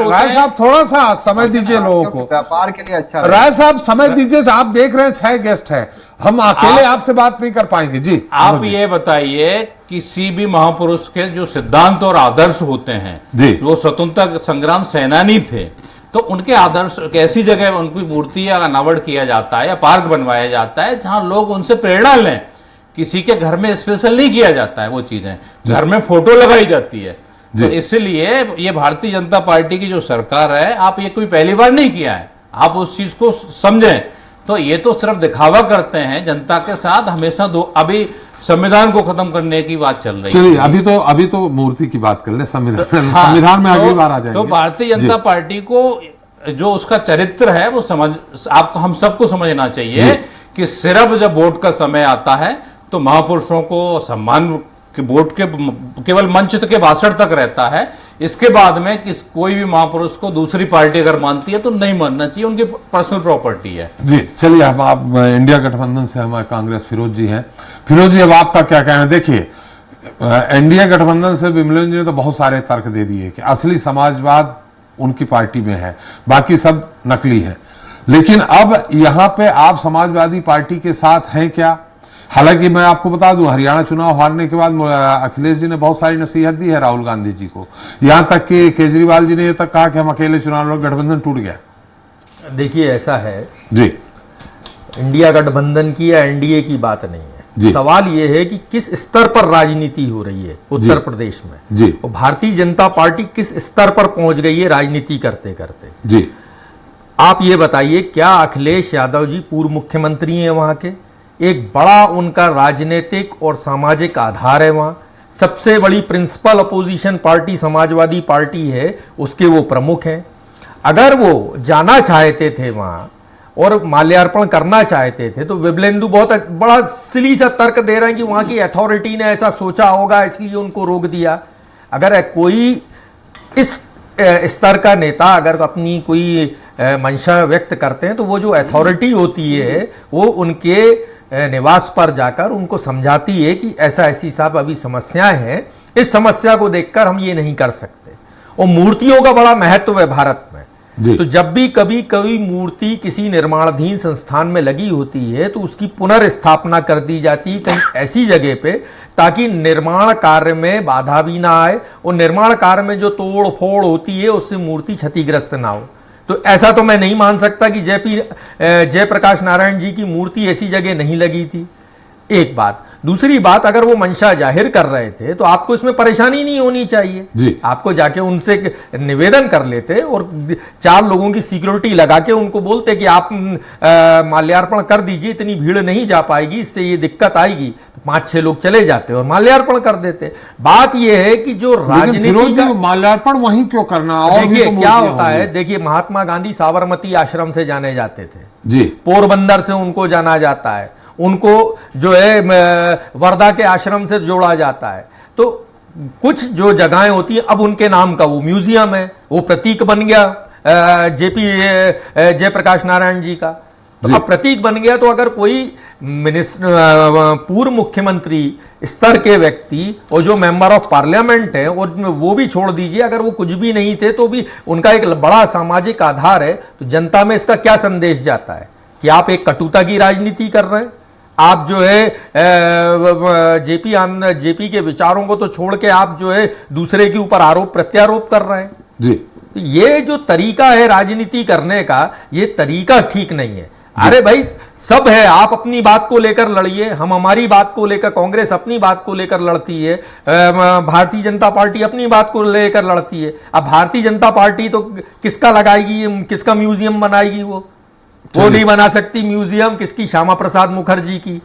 राय साहब थोड़ा सा समय दीजिए लोगों को, व्यापार के लिए अच्छा। राय साहब समय दीजिए, आप देख रहे हैं 6 गेस्ट हैं, हम अकेले आपसे बात नहीं कर पाएंगे जी। आप ये बताइए, किसी भी महापुरुष के जो सिद्धांत और आदर्श होते हैं, वो स्वतंत्रता संग्राम सेनानी थे, तो उनके आदर्श ऐसी जगह उनकी मूर्ति या अनावरण किया जाता है या पार्क बनवाया जाता है जहां लोग उनसे प्रेरणा लें किसी के घर में स्पेशल नहीं किया जाता है, वो चीजें घर में फोटो लगाई जाती है। तो इसलिए ये भारतीय जनता पार्टी की जो सरकार है, आप ये कोई पहली बार नहीं किया है, आप उस चीज को समझें। तो ये तो सिर्फ दिखावा करते हैं जनता के साथ हमेशा। अभी संविधान को खत्म करने की बात चल रही है। चलिए अभी तो मूर्ति की बात कर ले, संविधान हाँ, संविधान में अगली बार आ जाएंगे। तो भारतीय जनता पार्टी को जो उसका चरित्र है वो आपको हम सबको समझना चाहिए कि सिर्फ जब वोट का समय आता है तो महापुरुषों को सम्मान कि वोट के केवल मंच के भाषण तक रहता है। इसके बाद में कोई भी महापुरुष को दूसरी पार्टी अगर मानती है तो नहीं मानना चाहिए, उनकी पर्सनल प्रॉपर्टी है। जी चलिए, हम आप इंडिया गठबंधन से हमारे कांग्रेस फिरोज जी हैं। फिरोज जी, अब आपका क्या कहना है? देखिए, इंडिया गठबंधन से विमलेंद्र जी ने तो बहुत सारे तर्क दे दिए कि असली समाजवाद उनकी पार्टी में है, बाकी सब नकली है। लेकिन अब यहां पे आप समाजवादी पार्टी के साथ हैं क्या? हालांकि मैं आपको बता दूं, हरियाणा चुनाव हारने के बाद अखिलेश जी ने बहुत सारी नसीहत दी है राहुल गांधी जी को, यहां तक कि केजरीवाल जी ने ये तक कहा कि हम अकेले चुनाव लड़, गठबंधन टूट गया। देखिए, ऐसा है जी, इंडिया गठबंधन की या एनडीए की बात नहीं है। सवाल यह है कि किस स्तर पर राजनीति हो रही है उत्तर प्रदेश में जी, और भारतीय जनता पार्टी किस स्तर पर पहुंच गई है राजनीति करते करते। जी, आप ये बताइए, क्या अखिलेश यादव जी पूर्व मुख्यमंत्री हैं वहां के? एक बड़ा उनका राजनीतिक और सामाजिक आधार है वहां। सबसे बड़ी principal opposition party Samajwadi party है, उसके वो प्रमुख हैं। अगर वो जाना चाहते थे वहां और माल्यार्पण करना चाहते थे तो विमलेंदु बहुत बड़ा सिली सा तर्क दे रहे हैं कि वहां की अथॉरिटी ने ऐसा सोचा होगा इसलिए उनको रोक दिया। अगर कोई इस स्तर का नेता अगर अपनी कोई मंशा व्यक्त करते हैं तो वो जो अथॉरिटी होती है वो उनके निवास पर जाकर उनको समझाती है कि ऐसा ऐसी साहब अभी समस्याएं हैं, इस समस्या को देखकर हम ये नहीं कर सकते। और मूर्तियों का बड़ा महत्व है भारत में। तो जब भी कभी कोई मूर्ति किसी निर्माणाधीन संस्थान में लगी होती है तो उसकी पुनर्स्थापना कर दी जाती है कहीं ऐसी जगह पे ताकि निर्माण कार्य में बाधा भी ना आए और निर्माण कार्य में जो तोड़ फोड़ होती है उससे मूर्ति क्षतिग्रस्त ना हो। तो ऐसा तो मैं नहीं मान सकता कि जयप्रकाश नारायण जी की मूर्ति ऐसी जगह नहीं लगी थी। एक बात। दूसरी बात, अगर वो मंशा जाहिर कर रहे थे तो आपको इसमें परेशानी नहीं होनी चाहिए जी। आपको जाके उनसे निवेदन कर लेते और 4 लोगों की सिक्योरिटी लगा के उनको बोलते कि आप माल्यार्पण कर दीजिए, इतनी भीड़ नहीं जा पाएगी, इससे ये दिक्कत आएगी। 5-6 लोग चले जाते और माल्यार्पण कर देते। बात यह है कि जो राजनीति माल्यार्पण वहीं क्यों करना? और देखिए क्या होता है, देखिए महात्मा गांधी साबरमती आश्रम से जाने जाते थे जी, पोरबंदर से उनको जाना जाता है, उनको जो है वर्धा के आश्रम से जोड़ा जाता है। तो कुछ जो जगहें होती हैं अब उनके नाम का वो म्यूजियम है, वो प्रतीक बन गया जयप्रकाश नारायण जी का। तो अब प्रतीक बन गया तो अगर कोई पूर्व मुख्यमंत्री स्तर के व्यक्ति और जो मेंबर ऑफ पार्लियामेंट है और वो भी छोड़ दीजिए, अगर वो कुछ भी नहीं थे तो भी उनका एक बड़ा सामाजिक आधार है, तो जनता में इसका क्या संदेश जाता है कि आप एक कटुता की राजनीति कर रहे हैं। आप जो है जेपी के विचारों को तो छोड़ के आप जो है दूसरे के ऊपर आरोप प्रत्यारोप कर रहे हैं जी। तो ये जो तरीका है राजनीति करने का, ये तरीका ठीक नहीं है। अरे भाई, सब है, आप अपनी बात को लेकर लड़िए, हम हमारी बात को लेकर, कांग्रेस अपनी बात को लेकर लड़ती है, भारतीय जनता पार्टी अपनी बात को लेकर लड़ती है। अब भारतीय जनता पार्टी तो किसका लगाएगी, किसका म्यूजियम बनाएगी? वो नहीं बना सकती म्यूजियम किसकी, श्यामा प्रसाद मुखर्जी की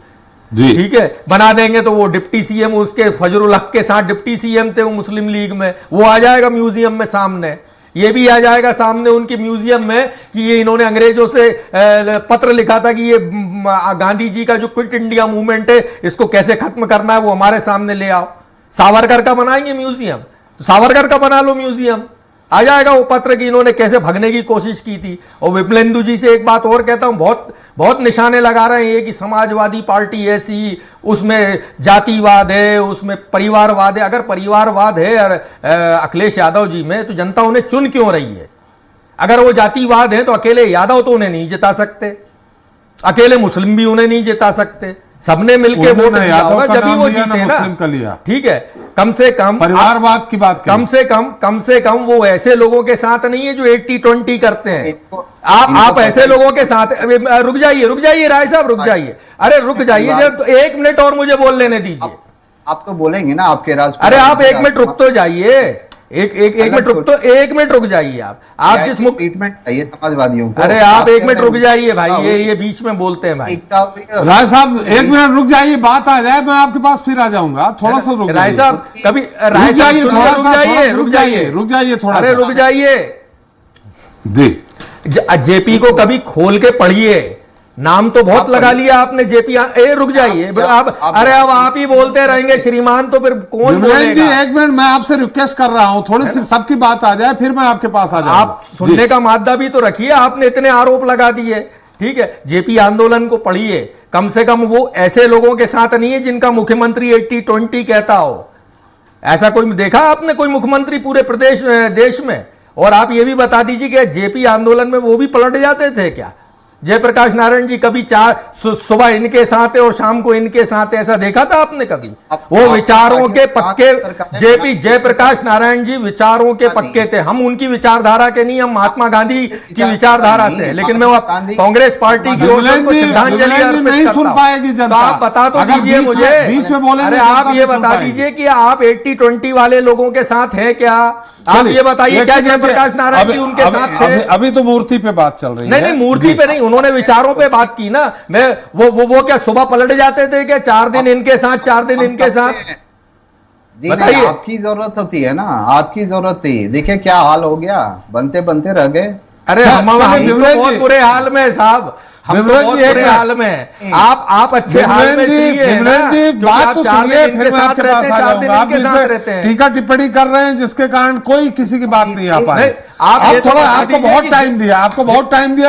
जी। ठीक है, बना देंगे तो वो डिप्टी सीएम, उसके फजरुल हक के साथ डिप्टी सीएम थे वो मुस्लिम लीग में, वो आ जाएगा म्यूजियम में सामने। ये भी आ जाएगा सामने उनके म्यूजियम में कि ये इन्होंने अंग्रेजों से पत्र लिखा था कि ये गांधी जी का जो क्विट इंडिया मूवमेंट है इसको कैसे खत्म करना है, वो हमारे सामने ले आओ। सावरकर का बनाएंगे म्यूजियम, तो सावरकर का बना लो म्यूजियम, आ जाएगा वो पत्र कि इन्होंने कैसे भगने की कोशिश की थी। और विमलेंदु जी से एक बात और कहता हूं, बहुत निशाने लगा रहे हैं कि समाजवादी पार्टी ऐसी, उसमें जातिवाद है, उसमें परिवारवाद है। अगर परिवारवाद है अखिलेश यादव जी में, तो जनता उन्हें चुन क्यों रही है? अगर वो जातिवाद है तो अकेले यादव तो उन्हें नहीं जिता सकते, अकेले मुस्लिम भी उन्हें नहीं जिता सकते, सबने मिलके उन्होंने वोट ना दिया यादव होगा का जब ही नाम वो लिया, ना जीते ना। मुस्लिम का लिया। ठीक है, कम से कम परिवारवाद की बात करें। कम से कम वो ऐसे लोगों के साथ नहीं है जो 80-20 करते हैं। इनको- आप ऐसे लोगों के साथ, रुक जाइए राय साहब, रुक जाइए, अरे रुक जाइए जब 1 मिनट और मुझे बोल लेने दीजिए। आप तो बोलेंगे ना आपके राज। अरे आप 1 मिनट रुक तो जाइए, एक मिनट रुक जाइए। आप जिस मुख ट्रीटमेंट चाहिए समाजवादियों को। अरे आप 1 मिनट रुक जाइए भाई, ये बीच में बोलते हैं भाई। राय साहब 1 मिनट रुक जाइए, बात आ जाए, मैं आपके पास फिर आ जाऊंगा। थोड़ा सा रुक राय साहब कभी रुक जाइए, थोड़ा सा रुक जाइए थोड़ा। अरे रुक जाइए जी। जेपी को कभी खोल के पढ़िए, नाम तो बहुत लगा लिया आपने जेपी। रुक जाइए आप, अरे अब आप ही बोलते रहेंगे श्रीमान, तो फिर कौन बोलेगा? जी 1 मिनट, मैं आपसे रिक्वेस्ट कर रहा हूं, थोड़ी सी सबकी बात आ जाए, फिर मैं आपके पास आ जाऊंगा। आप सुनने का मादा भी तो रखिए, आपने इतने आरोप लगा दिए। ठीक है, जेपी आंदोलन को पढ़िए, कम से कम वो ऐसे लोगों के साथ नहीं है जिनका मुख्यमंत्री 80-20 कहता हो। ऐसा कोई देखा आपने कोई मुख्यमंत्री पूरे प्रदेश देश में? और आप ये भी बता दीजिए कि जेपी आंदोलन में वो भी पलट जाते थे क्या? जयप्रकाश नारायण जी कभी सुबह इनके साथ है और शाम को इनके साथ है, ऐसा देखा था आपने कभी? वो विचारों के पक्के, जेपी जयप्रकाश नारायण जी विचारों के पक्के थे। हम उनकी विचारधारा के नहीं, हम महात्मा गांधी की विचारधारा से। लेकिन मैं कांग्रेस पार्टी की ओर से उनको श्रद्धांजलि अर्पित करता हूं। पाएगी जनता। तो आप बता तो दीजिए मुझे, बीच में बोलेंगे, अरे आप ये बता दीजिए कि आप 80-20 वाले लोगों के साथ हैं क्या? आप ये बताइए, क्या जयप्रकाश नारायण जी उनके साथ थे? अभी तो मूर्ति पे बात चल रही है। नहीं, मूर्ति पे नहीं, उन्होंने विचारों पे बात की ना। मैं वो क्या सुबह पलट जाते थे क्या? 4 दिन इनके साथ, 4 दिन इनके साथ? बताइए। आपकी जरूरत होती है ना, आपकी जरूरत थी। देखिए क्या हाल हो गया, बनते बनते रह गए। अरे हम तो बहुत बुरे हाल में साहब, हम तो बहुत बुरे हाल में। आप अच्छे हाल में जी बात तो सुनिए, फिर मैं आपके पास आ जाऊंगा। आप इसमें टीका टिप्पणी कर रहे हैं जिसके कारण कोई किसी की बात नहीं आ पा रही। आप थोड़ा, आपको बहुत टाइम दिया,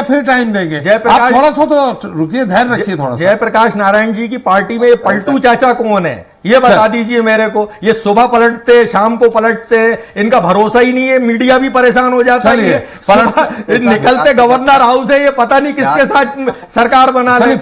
फिर टाइम देंगे। आप थोड़ा सा तो रुकिए, धैर्य रखिए थोड़ा सा। जयप्रकाश नारायण जी की पार्टी में ये पलटू चाचा कौन है, ये बता दीजिए मेरे को। ये सुबह पलटते, शाम को पलटते, इनका भरोसा ही नहीं है। मीडिया भी परेशान हो जाता है। निकलते गवर्नर हाउस है, ये पता नहीं किसके साथ सरकार बना ले।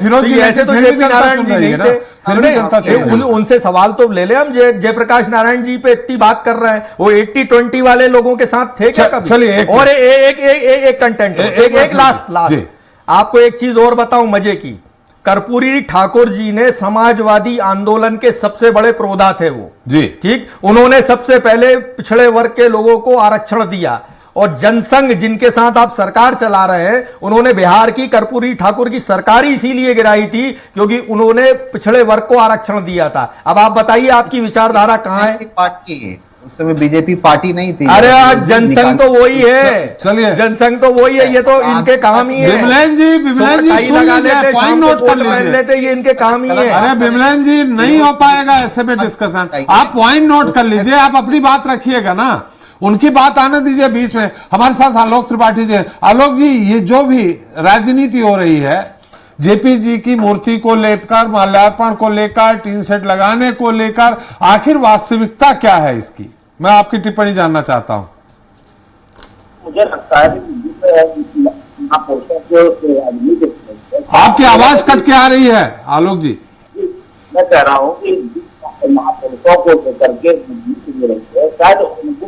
ऐसे तो जेपी नारायण जी नहीं थे। उनसे सवाल तो ले ले हम। जयप्रकाश नारायण जी पे इतनी बात कर रहे हैं, वो 80-20 वाले लोगों के साथ थे क्या कभी? चलिए और एक कंटेंट, एक लास्ट आपको एक चीज और बताऊं मजे की। कर्पूरी ठाकुर जी ने समाजवादी आंदोलन के सबसे बड़े प्रोधा थे वो जी। ठीक, उन्होंने सबसे पहले पिछड़े वर्ग के लोगों को आरक्षण दिया। और जनसंघ जिनके साथ आप सरकार चला रहे हैं, उन्होंने बिहार की कर्पूरी ठाकुर की सरकार ही इसीलिए गिराई थी क्योंकि उन्होंने पिछड़े वर्ग को आरक्षण दिया था। अब आप बताइए आपकी विचारधारा कहां है? पार्टी उस समय बीजेपी पार्टी नहीं थी। अरे आज जनसंघ तो वही है। चलिए, जनसंघ तो वही है, ये तो इनके काम ही है। बिमलन जी सुन लीजिए, पॉइंट नोट कर लीजिए। ये इनके काम ही है। अरे बिमलन जी नहीं हो पाएगा ऐसे में डिस्कशन। आप पॉइंट नोट कर लीजिए, आप अपनी बात रखिएगा ना, उनकी बात आने दीजिए बीच में। हमारे साथ आलोक त्रिपाठी जी। आलोक जी, ये जो भी राजनीति हो रही है, जेपी जी की मूर्ति को लेकर, माल्यार्पण को लेकर, टीन सेट लगाने को लेकर, आखिर वास्तविकता क्या है इसकी? मैं आपकी टिप्पणी जानना चाहता हूं। मुझे लगता है आपकी आवाज कट के आ रही है आलोक जी। मैं कह रहा हूँ कि महापुरुषों को लेकर के शायद उनको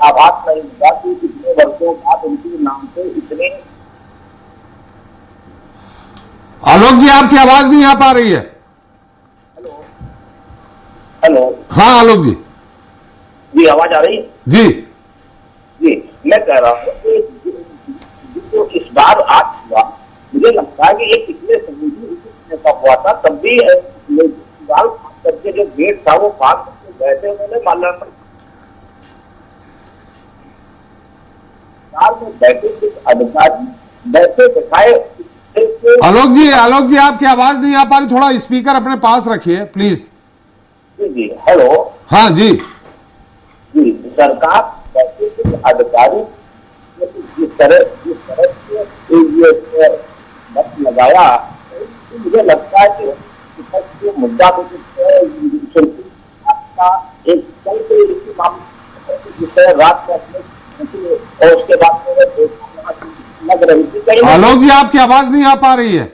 आभास नहीं होगा कि इतने वर्षों बाद उनके नाम से इतने। आलोक जी आपकी आवाज नहीं आ पा रही है। हेलो। हाँ आलोक जी। जी आवाज आ रही है? जी जी, मैं कह रहा हूँ कि जो इस बार आज हुआ, मुझे लगता है कि ये पिछले समिति का हुआ था, तब भी करके जो गेट था वो फाड़ करके बैठे, उन्होंने माल्यार्पण में बैठे कुछ अधिकारी बैठे दिखाए। आलोक जी आपकी आवाज नहीं आ पा रही, थोड़ा स्पीकर अपने पास रखिए प्लीज। Ji hello. हाँ जी जी, सरकार बैठे कुछ अधिकारी जिस तरह से मत लगाया, मुझे लगता है कि जो मुद्दा एक जिस तरह रात में और उसके बाद लग रही थी। आलोक जी आपकी आवाज नहीं आ पा रही है।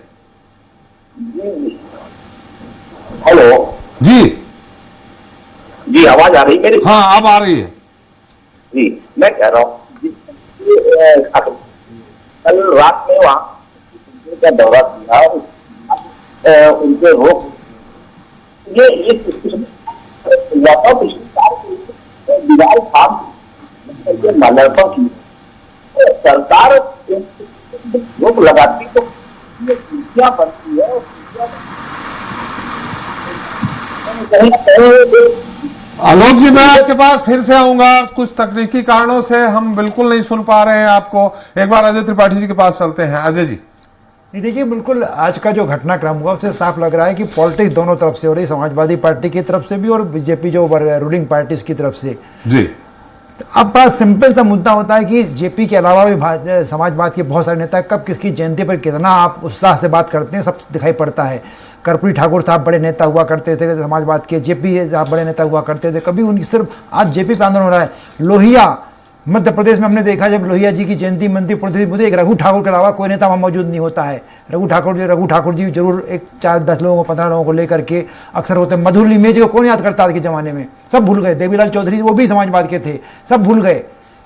हेलो जी जी, आवाज आ रही है मेरी? हाँ, अब आ रही है। जी, मैं कह रहा हूँ कल रात में वहाँ का दौरा किया, उनके रोक ये दीवार काम माल्यार्पण की सरकार रोक लगाती तो क्या बनती है कहीं ना कहीं। आलोक जी, मैं आपके पास फिर से आऊंगा, कुछ तकनीकी कारणों से हम बिल्कुल नहीं सुन पा रहे हैं आपको। एक बार अजय त्रिपाठी जी के पास चलते हैं। अजय जी। नहीं, देखिए, बिल्कुल आज का जो घटनाक्रम हुआ उससे साफ लग रहा है कि पॉलिटिक्स दोनों तरफ से हो रही, समाजवादी पार्टी की तरफ से भी और बीजेपी जो रूलिंग पार्टीज की तरफ से जी। तो अब बड़ा सिंपल सा मुद्दा होता है कि जेपी के अलावा भी समाजवाद के बहुत सारे नेता कब किसकी जयंती पर कितना आप उत्साह से बात करते हैं सब दिखाई पड़ता है। कर्पूरी ठाकुर साहब बड़े नेता हुआ करते थे समाजवाद के, जेपी साहब बड़े नेता हुआ करते थे, कभी उनकी सिर्फ आज जेपी पे आंदोलन हो रहा है। लोहिया मध्य प्रदेश में हमने देखा जब लोहिया जी की जयंती मनती पड़ती थी, एक रघु ठाकुर के अलावा कोई नेता वहाँ मौजूद नहीं होता है। रघु ठाकुर जी जरूर एक 4-10 लोगों को 15 लोगों को लेकर के अक्सर होते हैं। मधुर लिमेज को कौन याद करता आज के ज़माने में, सब भूल गए। देवीलाल चौधरी वो भी समाजवाद के थे, सब भूल गए।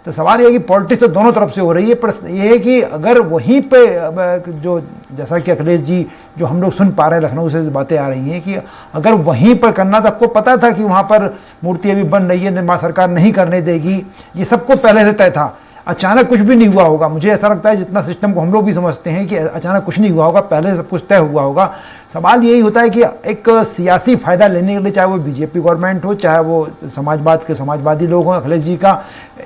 तो सवाल ये है कि पॉलिटिक्स तो दोनों तरफ से हो रही है, पर यह है कि अगर वहीं पे जो जैसा कि अखिलेश जी जो हम लोग सुन पा रहे हैं लखनऊ से जो बातें आ रही हैं कि अगर वहीं पर करना, तो आपको पता था कि वहाँ पर मूर्ति अभी बन रही है, निर्माण सरकार नहीं करने देगी, ये सबको पहले से तय था। अचानक कुछ भी नहीं हुआ होगा, मुझे ऐसा लगता है जितना सिस्टम को हम लोग भी समझते हैं कि अचानक कुछ नहीं हुआ होगा, पहले सब कुछ तय हुआ होगा। सवाल यही होता है कि एक सियासी फायदा लेने के लिए, चाहे वो बीजेपी गवर्नमेंट हो, चाहे वो समाजवादी लोग हों, अखिलेश जी का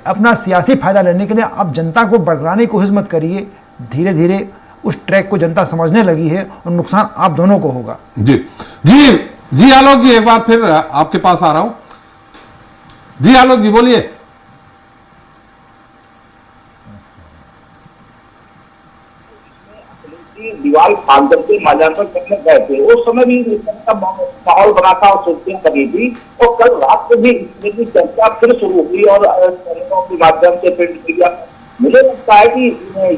अपना सियासी फायदा लेने के लिए अब जनता को बरगलाने की कोशिश मत करिए। धीरे धीरे उस ट्रैक को जनता समझने लगी है और नुकसान आप दोनों को होगा। जी जी जी। आलोक जी, एक बार फिर आपके पास आ रहा हूं। जी आलोक जी, बोलिए। दीवार फाड़ करके माल्यार्पण करने गए थे, उस समय भी इस तरह का माहौल बना था और सोचते कभी भी, और कल रात को भी इसमें की चर्चा फिर शुरू हुई और चैनलों के माध्यम से प्रिंट मीडिया। मुझे लगता है कि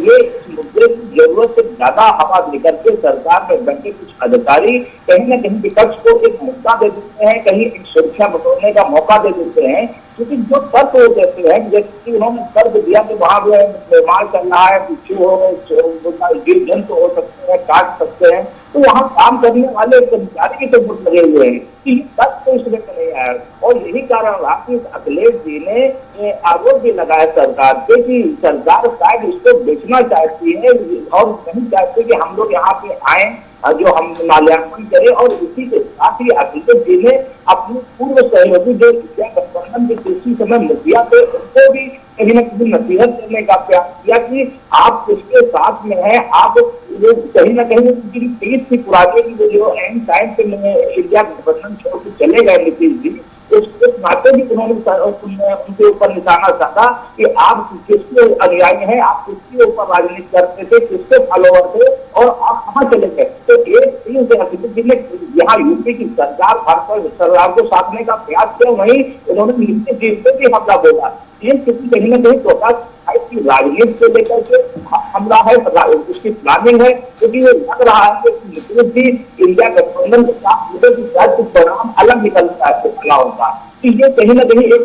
ये मुद्दे की जरूरत से ज्यादा हवा लेकर के सरकार में बैठे कुछ अधिकारी कहीं न कहीं विपक्ष को एक मुद्दा दे देते हैं, कहीं एक सुरक्षा बटोरने का मौका दे देते हैं। क्योंकि जो तर्क वो देते हैं, जैसे कि उन्होंने तर्क दिया कि वहां निर्माण चल रहा है, जीव जंतु हो सकते हैं, काट सकते हैं, तो वहां काम करने वाले कर्मचारी की तो लगे हुए हैं कि तक तो इसमें नहीं आया। और यही कारण रहा कि अखिलेश जी ने आरोप भी लगाया सरकार पे कि सरकार शायद इसको बेचना चाहती है और नहीं चाहती कि हम लोग यहाँ पे आए, जो हम माल्यार्पण करें। और इसी के साथ ही अखिलेश जी ने अपने पूर्व सहयोगी जो गठबंधन के किसी समय मुखिया थे, उनको भी कहीं न कहीं नसीहत करने का प्रयास किया कि आप किसके साथ में हैं। आप कहीं ना कहीं उनकी तेज थी पुराने की जो एंड टाइम पे इंडिया गठबंधन छोड़ के चले गए नीतीश जी, उस नाते भी उन्होंने उनके ऊपर निशाना साधा कि आप किसके अनुयायी हैं, आप किसके ऊपर राजनीति करते थे, किसके फॉलोवर थे और आप कहाँ चले गए। तो एक चीज अखिलेश जी ने यहाँ यूपी की सरकार को साधने का प्रयास किया, वहीं उन्होंने नीतीश जी पे भी हमला बोला। ये किसी कहीं ना कहीं की राजनीति को लेकर के हमला है, उसकी प्लानिंग है, क्योंकि ये लग रहा है कि नीतीश जी इंडिया गठबंधन के साथ कुछ परिणाम अलग निकलता है होगा। तो ये कहीं ना कहीं एक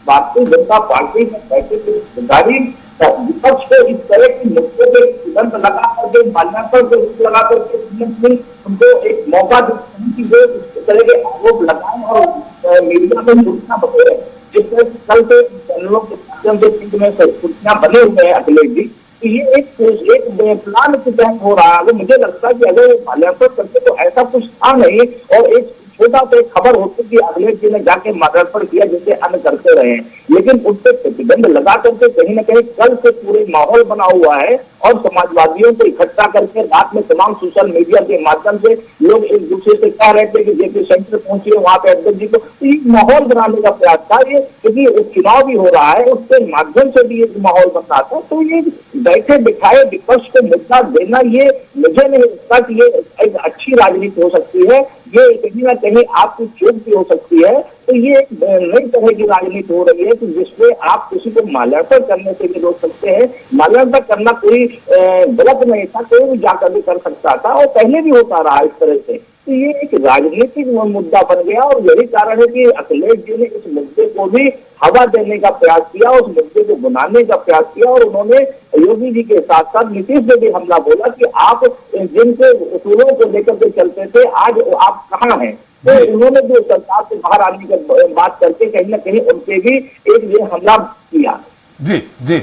भारतीय जनता पार्टी में बैठे अधिकारी विपक्ष को इस तरह के मुद्दों पे तुरंत लगा करके माल्यार्पण को लगा करके उनको एक मौका देते कि वो इस तरह के आरोप लगाएं और मीडिया में सूचना बतौर जिससे कल से चैनलों के माध्यम से सूचना बने हुए हैं अखिलेश जी। तो ये एक प्लान के तहत हो रहा है। मुझे लगता है कि अगर माल्यार्पण करते तो ऐसा कुछ था नहीं और एक छोटा सा एक खबर होती कि अखिलेश जी ने जाके माल्यार्पण किया जैसे अन्य करते रहे, लेकिन उस पर प्रतिबंध लगा करके कहीं न कहीं कल से पूरे माहौल बना हुआ है और समाजवादियों को इकट्ठा करके रात में तमाम सोशल मीडिया के माध्यम से लोग एक दूसरे से कह रहे थे कि जेपी सेंटर पहुंचे वहां पे अध्यक्ष जी को, तो ये माहौल बनाने का प्रयास था ये, क्योंकि चुनाव भी हो रहा है उसके माध्यम से भी एक माहौल बन रहा था। तो ये बैठे बिठाए विपक्ष को मुद्दा देना, ये मुझे नहीं लगता कि ये एक अच्छी राजनीति हो सकती है, ये कहीं ना कहीं आपकी चूक भी हो सकती है। तो ये एक नई तरह की राजनीति हो रही है कि जिसमें आप किसी को माल्यार्पण करने से भी रोक सकते हैं। माल्यार्पण करना कोई गलत नहीं था, कोई भी जाकर भी कर सकता था और पहले भी होता रहा इस तरह से। तो ये एक राजनीतिक मुद्दा बन गया और यही कारण है कि अखिलेश जी ने इस मुद्दे को भी हवा देने का प्रयास किया, उस मुद्दे को बनाने का प्रयास किया और उन्होंने योगी जी के साथ साथ नीतीश ने भी हमला बोला कि आप जिनके उसूलों को लेकर के चलते थे आज आप कहाँ हैं। तो उन्होंने जो सरकार से बाहर आने की बात करके कहीं ना कहीं उनसे भी एक ये हमला किया। जी जी,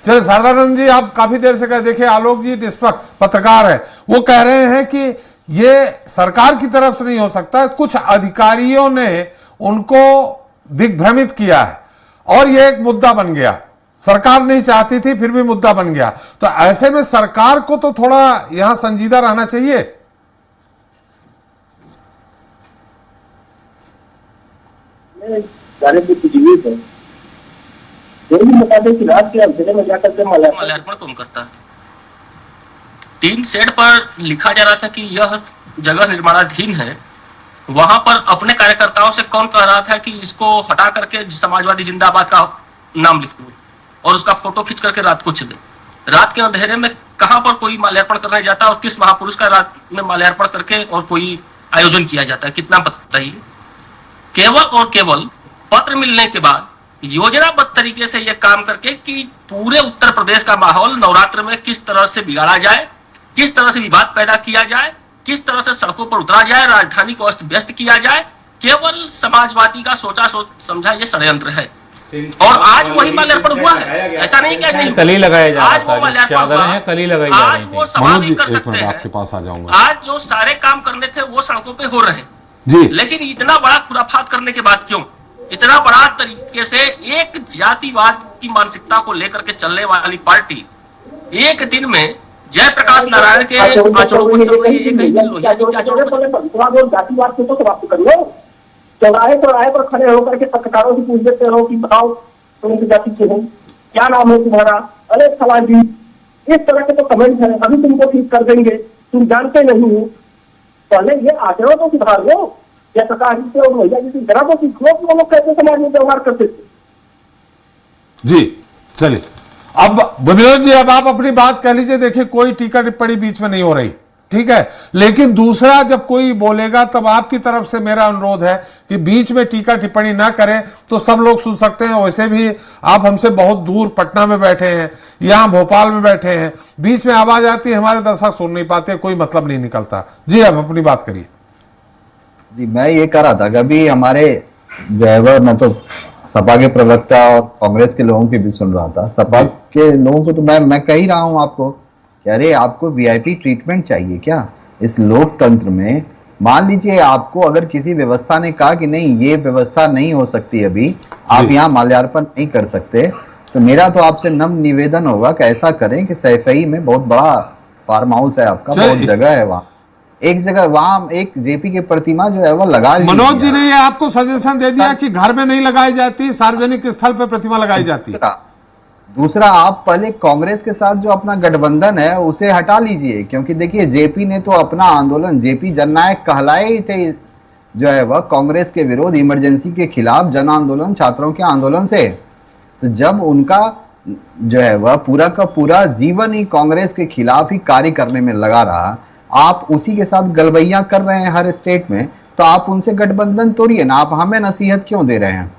चलिए शारदानंद जी, आप काफी देर से कह, देखिए आलोक जी निष्पक्ष पत्रकार है, वो कह रहे हैं कि ये सरकार की तरफ से नहीं हो सकता, कुछ अधिकारियों ने उनको दिग्भ्रमित किया है और ये एक मुद्दा बन गया। सरकार नहीं चाहती थी फिर भी मुद्दा बन गया, तो ऐसे में सरकार को तो थोड़ा यहां संजीदा रहना चाहिए। बता दें कि रात के अंधेरे में जाकर के माल्यार्पण कौन करता है? टीन शेड पर लिखा जा रहा था कि यह जगह निर्माणाधीन है, वहां पर अपने कार्यकर्ताओं से कौन कह रहा था कि इसको हटा करके समाजवादी जिंदाबाद का नाम लिख दो और उसका फोटो खींच करके रात को चले। रात के अंधेरे में कहां पर कोई माल्यार्पण करने जाता है और किस महापुरुष का रात में माल्यार्पण करके और कोई आयोजन किया जाता है, कितना बताइए। केवल और केवल पत्र मिलने के बाद योजनाबद्ध तरीके से यह काम करके कि पूरे उत्तर प्रदेश का माहौल नवरात्र में किस तरह से बिगाड़ा जाए, किस तरह से विवाद पैदा किया जाए, किस तरह से सड़कों पर उतरा जाए, राजधानी को अस्त व्यस्त किया जाए, केवल समाजवादी का सोचा समझा ये षड्यंत्र है। और आज वही माल्यार्पण हुआ है, ऐसा नहीं कि नहीं, कली लगाया जा आज वो माल्यार्पण हुआ, कली लगाई जा रही आज वो सवाल नहीं कर सकते हैं, आपके पास आ जाऊंगा। आज जो सारे काम करने थे वो सड़कों पे हो रहे हैं जी, लेकिन इतना बड़ा खुराफात करने के बाद क्यों, इतना बड़ा तरीके से एक जातिवाद की मानसिकता को लेकर के चलने वाली पार्टी एक दिन में जयप्रकाश नारायण के आचरणों को चल रही है, कहीं लोहिया जी के आचरणों को जातिवाद को तो समाप्त कर लो। चौराहे पर खड़े होकर के पत्रकारों से पूछ देते हो कि बताओ तुम किस जाति के हो, क्या नाम है तुम्हारा, अरे सवाल जी, इस तरह के तो कमेंट है, अभी तुमको ठीक कर देंगे, तुम जानते नहीं हो। पहले ये आचरण तो सुधार लो, जयप्रकाश जी और लोहिया जी की तरह तो सीखो कि वो लोग कैसे समाज में व्यवहार करते थे। जी चलिए, अब विनोद जी अब आप अपनी बात कह लीजिए। देखिए कोई टीका टिप्पणी बीच में नहीं हो रही, ठीक है, लेकिन दूसरा जब कोई बोलेगा तब आपकी तरफ से मेरा अनुरोध है कि बीच में टीका टिप्पणी ना करें तो सब लोग सुन सकते हैं। वैसे भी आप हमसे बहुत दूर पटना में बैठे हैं, यहां भोपाल में बैठे हैं, बीच में आवाज आती है, हमारे दर्शक सुन नहीं पाते, कोई मतलब नहीं निकलता। जी अब अपनी बात करिए। जी मैं ये कह रहा था कि अभी हमारे जो है वह, मैं तो सपा के प्रवक्ता और कांग्रेस के लोगों की भी सुन रहा था। सपा के लोगों को तो मैं कह ही रहा हूं आपको कि अरे आपको वीआईपी ट्रीटमेंट चाहिए क्या इस लोकतंत्र में। मान लीजिए आपको अगर किसी व्यवस्था ने कहा कि नहीं ये व्यवस्था नहीं हो सकती, अभी आप यहाँ माल्यार्पण नहीं कर सकते, तो मेरा तो आपसे नम्र निवेदन होगा कि ऐसा करें कि सैफई में बहुत बड़ा फार्म हाउस है आपका, बहुत जगह है वहाँ, एक जगह वहां एक जेपी की प्रतिमा जो है वो लगा लीजिए। मनोज जी ने ये आपको सजेशन दे दिया कि घर में नहीं लगाई जाती, सार्वजनिक स्थल पर प्रतिमा लगाई जाती है। दूसरा आप पहले कांग्रेस के साथ जो अपना गठबंधन है उसे हटा लीजिए, क्योंकि देखिए जेपी ने तो अपना आंदोलन, जेपी जननायक कहलाए ही थे जो है वह कांग्रेस के विरोध, इमरजेंसी के खिलाफ जन आंदोलन, छात्रों के आंदोलन से। तो जब उनका जो है वह पूरा का पूरा जीवन ही कांग्रेस के खिलाफ ही कार्य करने में लगा रहा, आप उसी के साथ गलबैया कर रहे हैं हर स्टेट में, तो आप उनसे गठबंधन तोड़िए ना, आप हमें नसीहत क्यों दे रहे हैं।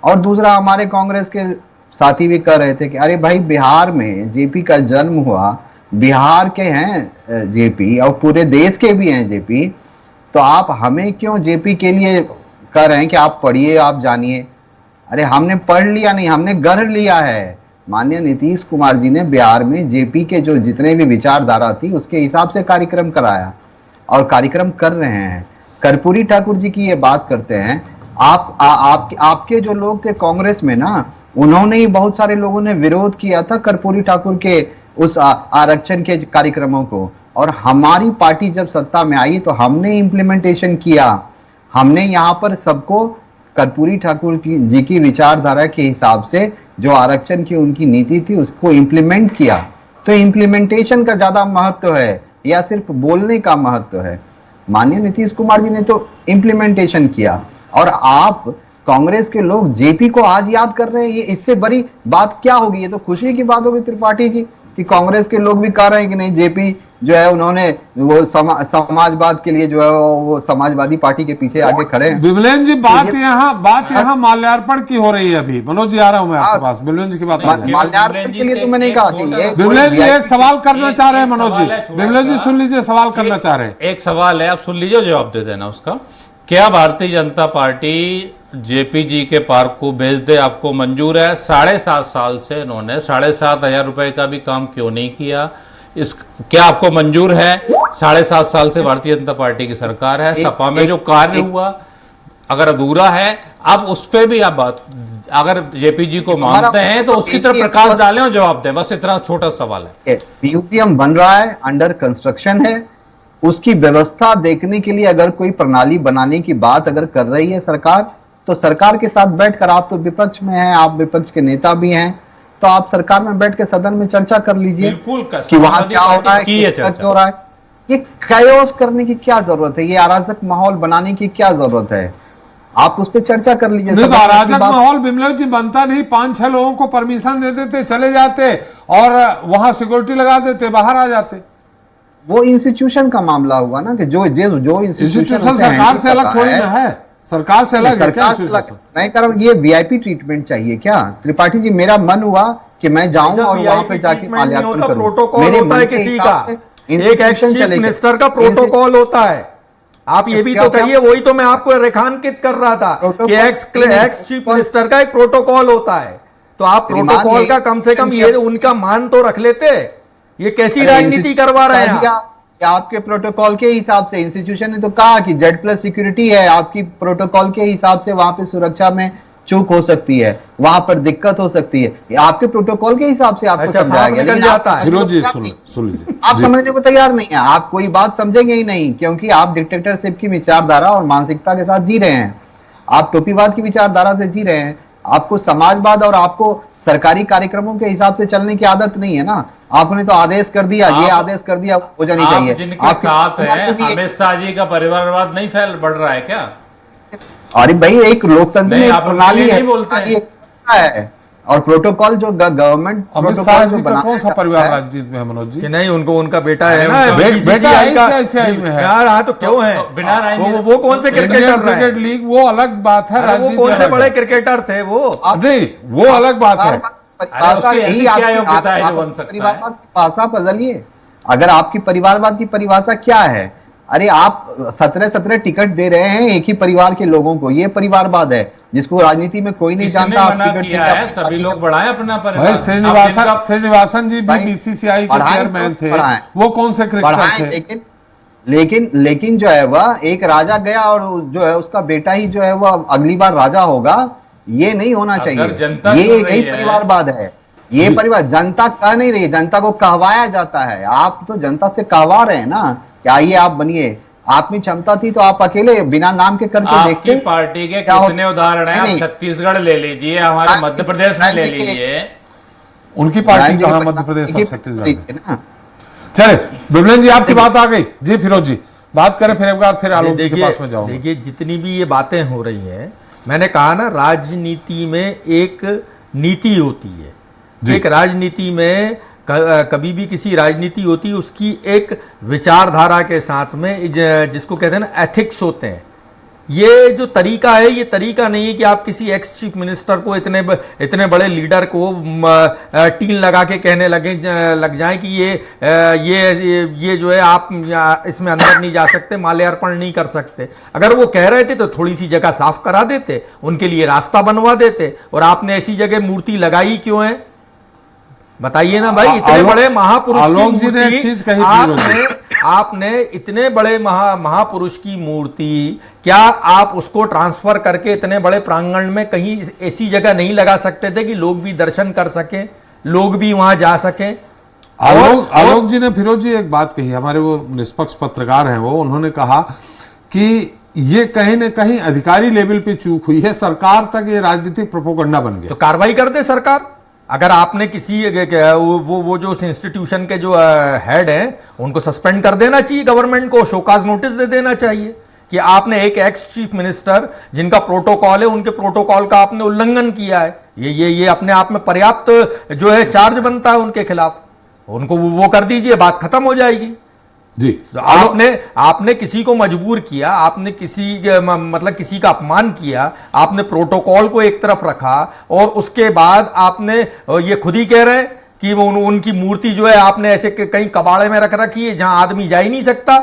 और दूसरा हमारे कांग्रेस के साथी भी कह रहे थे कि अरे भाई बिहार में जेपी का जन्म हुआ, बिहार के हैं जेपी और पूरे देश के भी हैं जेपी, तो आप हमें क्यों जेपी के लिए कह रहे हैं कि आप पढ़िए, आप जानिए। अरे हमने पढ़ लिया नहीं, हमने गढ़ लिया है। माननीय नीतीश कुमार जी ने बिहार में जेपी के जो जितने भी विचारधारा थी उसके हिसाब से कार्यक्रम कराया और कार्यक्रम कर रहे हैं। कर्पूरी ठाकुर जी की ये बात करते हैं, आपके जो लोग थे कांग्रेस में ना, उन्होंने ही बहुत सारे लोगों ने विरोध किया था कर्पूरी ठाकुर के उस आरक्षण के कार्यक्रमों को, और हमारी पार्टी जब सत्ता में आई तो हमने इम्प्लीमेंटेशन किया। हमने यहाँ पर सबको कर्पूरी ठाकुर जी की विचारधारा के हिसाब से जो आरक्षण की उनकी नीति थी उसको इम्प्लीमेंट किया। तो इम्प्लीमेंटेशन का ज्यादा महत्व है या सिर्फ बोलने का महत्व है? माननीय नीतीश कुमार जी ने तो इम्प्लीमेंटेशन किया, और आप कांग्रेस के लोग जेपी को आज याद कर रहे हैं। ये इससे बड़ी बात क्या होगी? ये तो खुशी की बात होगी त्रिपाठी जी कि कांग्रेस के लोग भी कह रहे हैं कि नहीं जेपी जो है उन्होंने वो समाजवाद के लिए जो है वो समाजवादी पार्टी के पीछे आगे खड़े हैं। विमलेन जी, बात यहाँ माल्यार्पण की हो रही है। अभी मनोज जी आ रहा हूं मैं आपके पास, विमलेन जी की बात। माल्यार्पण के लिए तो मैंने कहा कि विमलेन जी एक सवाल करना चाह रहे हैं। मनोज जी, विमलेन जी सुन लीजिए, सवाल करना चाह रहे हैं। एक सवाल है, आप सुन लीजिए, जवाब दे देना उसका। क्या भारतीय जनता पार्टी जेपी जी के पार्क को भेज दे, आपको मंजूर है? 7.5 साल से इन्होंने 7,500 रुपए का भी काम क्यों नहीं किया? क्या आपको मंजूर है? 7.5 साल से भारतीय जनता पार्टी की सरकार है। सपा में जो कार्य हुआ अगर अधूरा है, अब उस पर भी आप बात, अगर जेपी जी को मानते हैं तो उसकी तरफ प्रकाश डालें और जवाब दें। बस इतना छोटा सवाल है। म्यूजियम बन रहा है, अंडर कंस्ट्रक्शन है, उसकी व्यवस्था देखने के लिए अगर कोई प्रणाली बनाने की बात अगर कर रही है सरकार, तो सरकार के साथ बैठकर, आप तो विपक्ष में हैं, आप विपक्ष के नेता भी हैं, तो आप सरकार में बैठ के सदन में चर्चा कर लीजिए कि वहां क्या हो रहा है, क्या हो रहा है। ये कैओस करने की क्या जरूरत है? ये अराजक माहौल बनाने की क्या जरूरत है? आप उस पर चर्चा कर लीजिए। तो अराजक माहौल विमलेश जी बनता नहीं। 5-6 लोगों को परमिशन दे देते, चले जाते और वहां सिक्योरिटी लगा देते, बाहर आ जाते। वो इंस्टीट्यूशन का मामला हुआ ना कि जो इंस्टीट्यूशन सरकार से अलग थोड़ी ना है, सरकार से अलग है क्या? मैं कह रहा हूँ ये वीआईपी ट्रीटमेंट चाहिए क्या? त्रिपाठी जी, मेरा मन हुआ कि मैं जाऊं और वहां पे जाके माल्यार्पण करूं। प्रोटोकॉल होता है किसी का, एक एक्स चीफ मिनिस्टर का प्रोटोकॉल होता है। आप ये भी तो कहिए, वही तो मैं आपको रेखांकित कर रहा था कि एक्स चीफ मिनिस्टर का एक प्रोटोकॉल होता है। तो आप प्रोटोकॉल का कम से कम ये उनका मान तो रख लेते। ये कैसी राजनीति करवा रहे हैं? आपके प्रोटोकॉल के हिसाब से इंस्टीट्यूशन ने तो कहा कि Z+ सिक्योरिटी है, आपकी प्रोटोकॉल के हिसाब से वहां पे सुरक्षा में चूक हो सकती है, वहां पर दिक्कत हो सकती है। ये आपके प्रोटोकॉल के हिसाब से आपको समझाया गया। आप समझने को तैयार नहीं है, आप कोई बात समझेंगे ही नहीं, क्योंकि आप डिक्टेटरशिप की विचारधारा और मानसिकता के साथ जी रहे हैं। आप टोपीवाद की विचारधारा से जी रहे हैं। आपको समाजवाद और आपको सरकारी कार्यक्रमों के हिसाब से चलने की आदत नहीं है ना। आपने तो आदेश कर दिया, ये आदेश कर दिया, हो जानी चाहिए। जिनके साथ है अमित शाह जी का परिवारवाद नहीं फैल बढ़ रहा है क्या? अरे भाई, एक लोकतंत्र प्रणाली है और प्रोटोकॉल जो गवर्नमेंट अमित शाह जी का कौन सा परिवार राजनीति में है मनोज जी? कि नहीं, उनको उनका बेटा है ना, बेटा ICICI में है यार। तो क्यों है? वो कौन से क्रिकेटर? क्रिकेट लीग वो अलग बात है, वो कौन से बड़े क्रिकेटर थे वो? नहीं, वो अलग बात है। परिभाषा बदलिए। अगर आपकी परिवारवाद की परिभाषा क्या है? अरे आप 17 टिकट दे रहे हैं एक ही परिवार के लोगों को, ये परिवारवाद है जिसको राजनीति में कोई नहीं जानता। मना किया है, सभी लोग बढ़ाएं अपना परिवार। श्रीनिवासन जी भी BCCI के चेयरमैन थे, वो कौन से क्रिकेटर थे? लेकिन जो है वह एक राजा गया और जो है उसका बेटा ही जो है वह अगली बार राजा होगा, ये नहीं होना चाहिए। ये यही परिवारवाद है। ये परिवार जनता कह नहीं रही, जनता को कहवाया जाता है। आप तो जनता से कहवा रहे हैं ना कि आइए आप बनिए। आप में क्षमता थी तो आप अकेले बिना नाम के करके देखते। आपकी पार्टी के कितने उदाहरण हैं? आप छत्तीसगढ़ ले लीजिए, हमारे मध्य प्रदेश में ले लीजिए। उनकी पार्टी कहाँ? मध्य प्रदेश और छत्तीसगढ़। चले विमलेन जी, आपकी बात आ गई जी। फिरोज जी बात करें, फिर एक बार फिर आलोक के पास में जाओ। देखिए, जितनी भी ये बातें हो रही हैं, मैंने कहा ना, राजनीति में एक नीति होती है। एक राजनीति में कभी भी किसी राजनीति होती है, उसकी एक विचारधारा के साथ में जिसको कहते हैं ना एथिक्स होते हैं। ये जो तरीका है, ये तरीका नहीं है कि आप किसी एक्स चीफ मिनिस्टर को, इतने बड़े लीडर को टीन लगा के कहने लग जाएं कि ये जो है आप इसमें अंदर नहीं जा सकते, माल्यार्पण नहीं कर सकते। अगर वो कह रहे थे तो थोड़ी सी जगह साफ करा देते, उनके लिए रास्ता बनवा देते। और आपने ऐसी जगह मूर्ति लगाई क्यों है? बताइए ना भाई। इतने बड़े महापुरुष आलोक जी ने एक चीज कही, आपने इतने बड़े महापुरुष की मूर्ति, क्या आप उसको ट्रांसफर करके इतने बड़े प्रांगण में कहीं ऐसी जगह नहीं लगा सकते थे कि लोग भी दर्शन कर सके, लोग भी वहां जा सके? आलोक जी ने, फिरोज जी एक बात कही, हमारे वो निष्पक्ष पत्रकार हैं, वो उन्होंने कहा कि ये कहीं न कहीं अधिकारी लेवल पे चूक हुई है, सरकार तक ये राजनीतिक प्रोपोगंडा बन गया। तो कार्रवाई कर दे सरकार। अगर आपने किसी वो जो इंस्टीट्यूशन के जो हेड हैं, उनको सस्पेंड कर देना चाहिए, गवर्नमेंट को शोकाज नोटिस दे देना चाहिए कि आपने एक एक्स चीफ मिनिस्टर जिनका प्रोटोकॉल है, उनके प्रोटोकॉल का आपने उल्लंघन किया है। ये अपने आप में पर्याप्त जो है चार्ज बनता है उनके खिलाफ। उनको वो कर दीजिए, बात खत्म हो जाएगी। जी। तो आपने किसी को मजबूर किया, आपने मतलब किसी का अपमान किया, आपने प्रोटोकॉल को एक तरफ रखा और उसके बाद आपने ये खुद ही कह रहे हैं कि उनकी मूर्ति जो है आपने ऐसे कहीं कबाड़े में रख रखी है जहां आदमी जा ही नहीं सकता।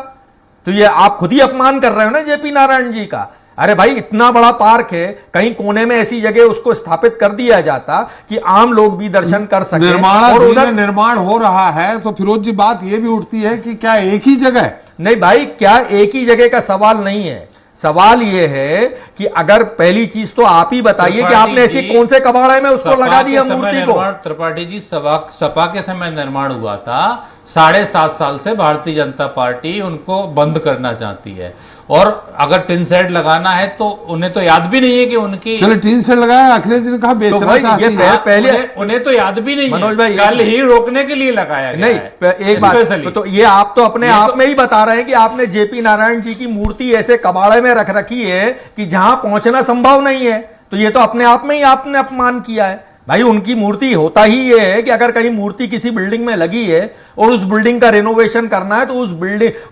तो ये आप खुद ही अपमान कर रहे हो ना जेपी नारायण जी का। अरे भाई, इतना बड़ा पार्क है, कहीं कोने में ऐसी जगह उसको स्थापित कर दिया जाता कि आम लोग भी दर्शन कर सके। निर्माण हो रहा है तो फिरोज जी बात यह भी उठती है कि क्या एक ही जगह? नहीं भाई, क्या एक ही जगह का सवाल नहीं है। सवाल यह है कि अगर पहली चीज तो आप ही बताइए कि आपने ऐसी कौन से कबाड़े में उसको लगा दिया मूर्ति को। त्रिपाठी जी, सपा के समय निर्माण हुआ था, 7.5 साल से भारतीय जनता पार्टी उनको बंद करना चाहती है। और अगर टिन शेड लगाना है तो उन्हें तो याद भी नहीं है कि उनकी, चलो टिन शेड लगाया, अखिलेश जी ने कहा बेचना चाहती है। पहले उन्हें तो याद भी नहीं मनोज भाई, कल ही रोकने के लिए लगाया गया नहीं। एक बात तो ये आप तो अपने आप में ही बता रहे हैं कि आपने जेपी नारायण जी की मूर्ति ऐसे कबाड़े में रख रखी है कि जहां पहुंचना संभव नहीं है। तो ये तो अपने आप में ही आपने अपमान किया है भाई। उनकी मूर्ति होता ही ये है कि अगर कहीं मूर्ति किसी बिल्डिंग में लगी है और उस बिल्डिंग का रेनोवेशन करना है तो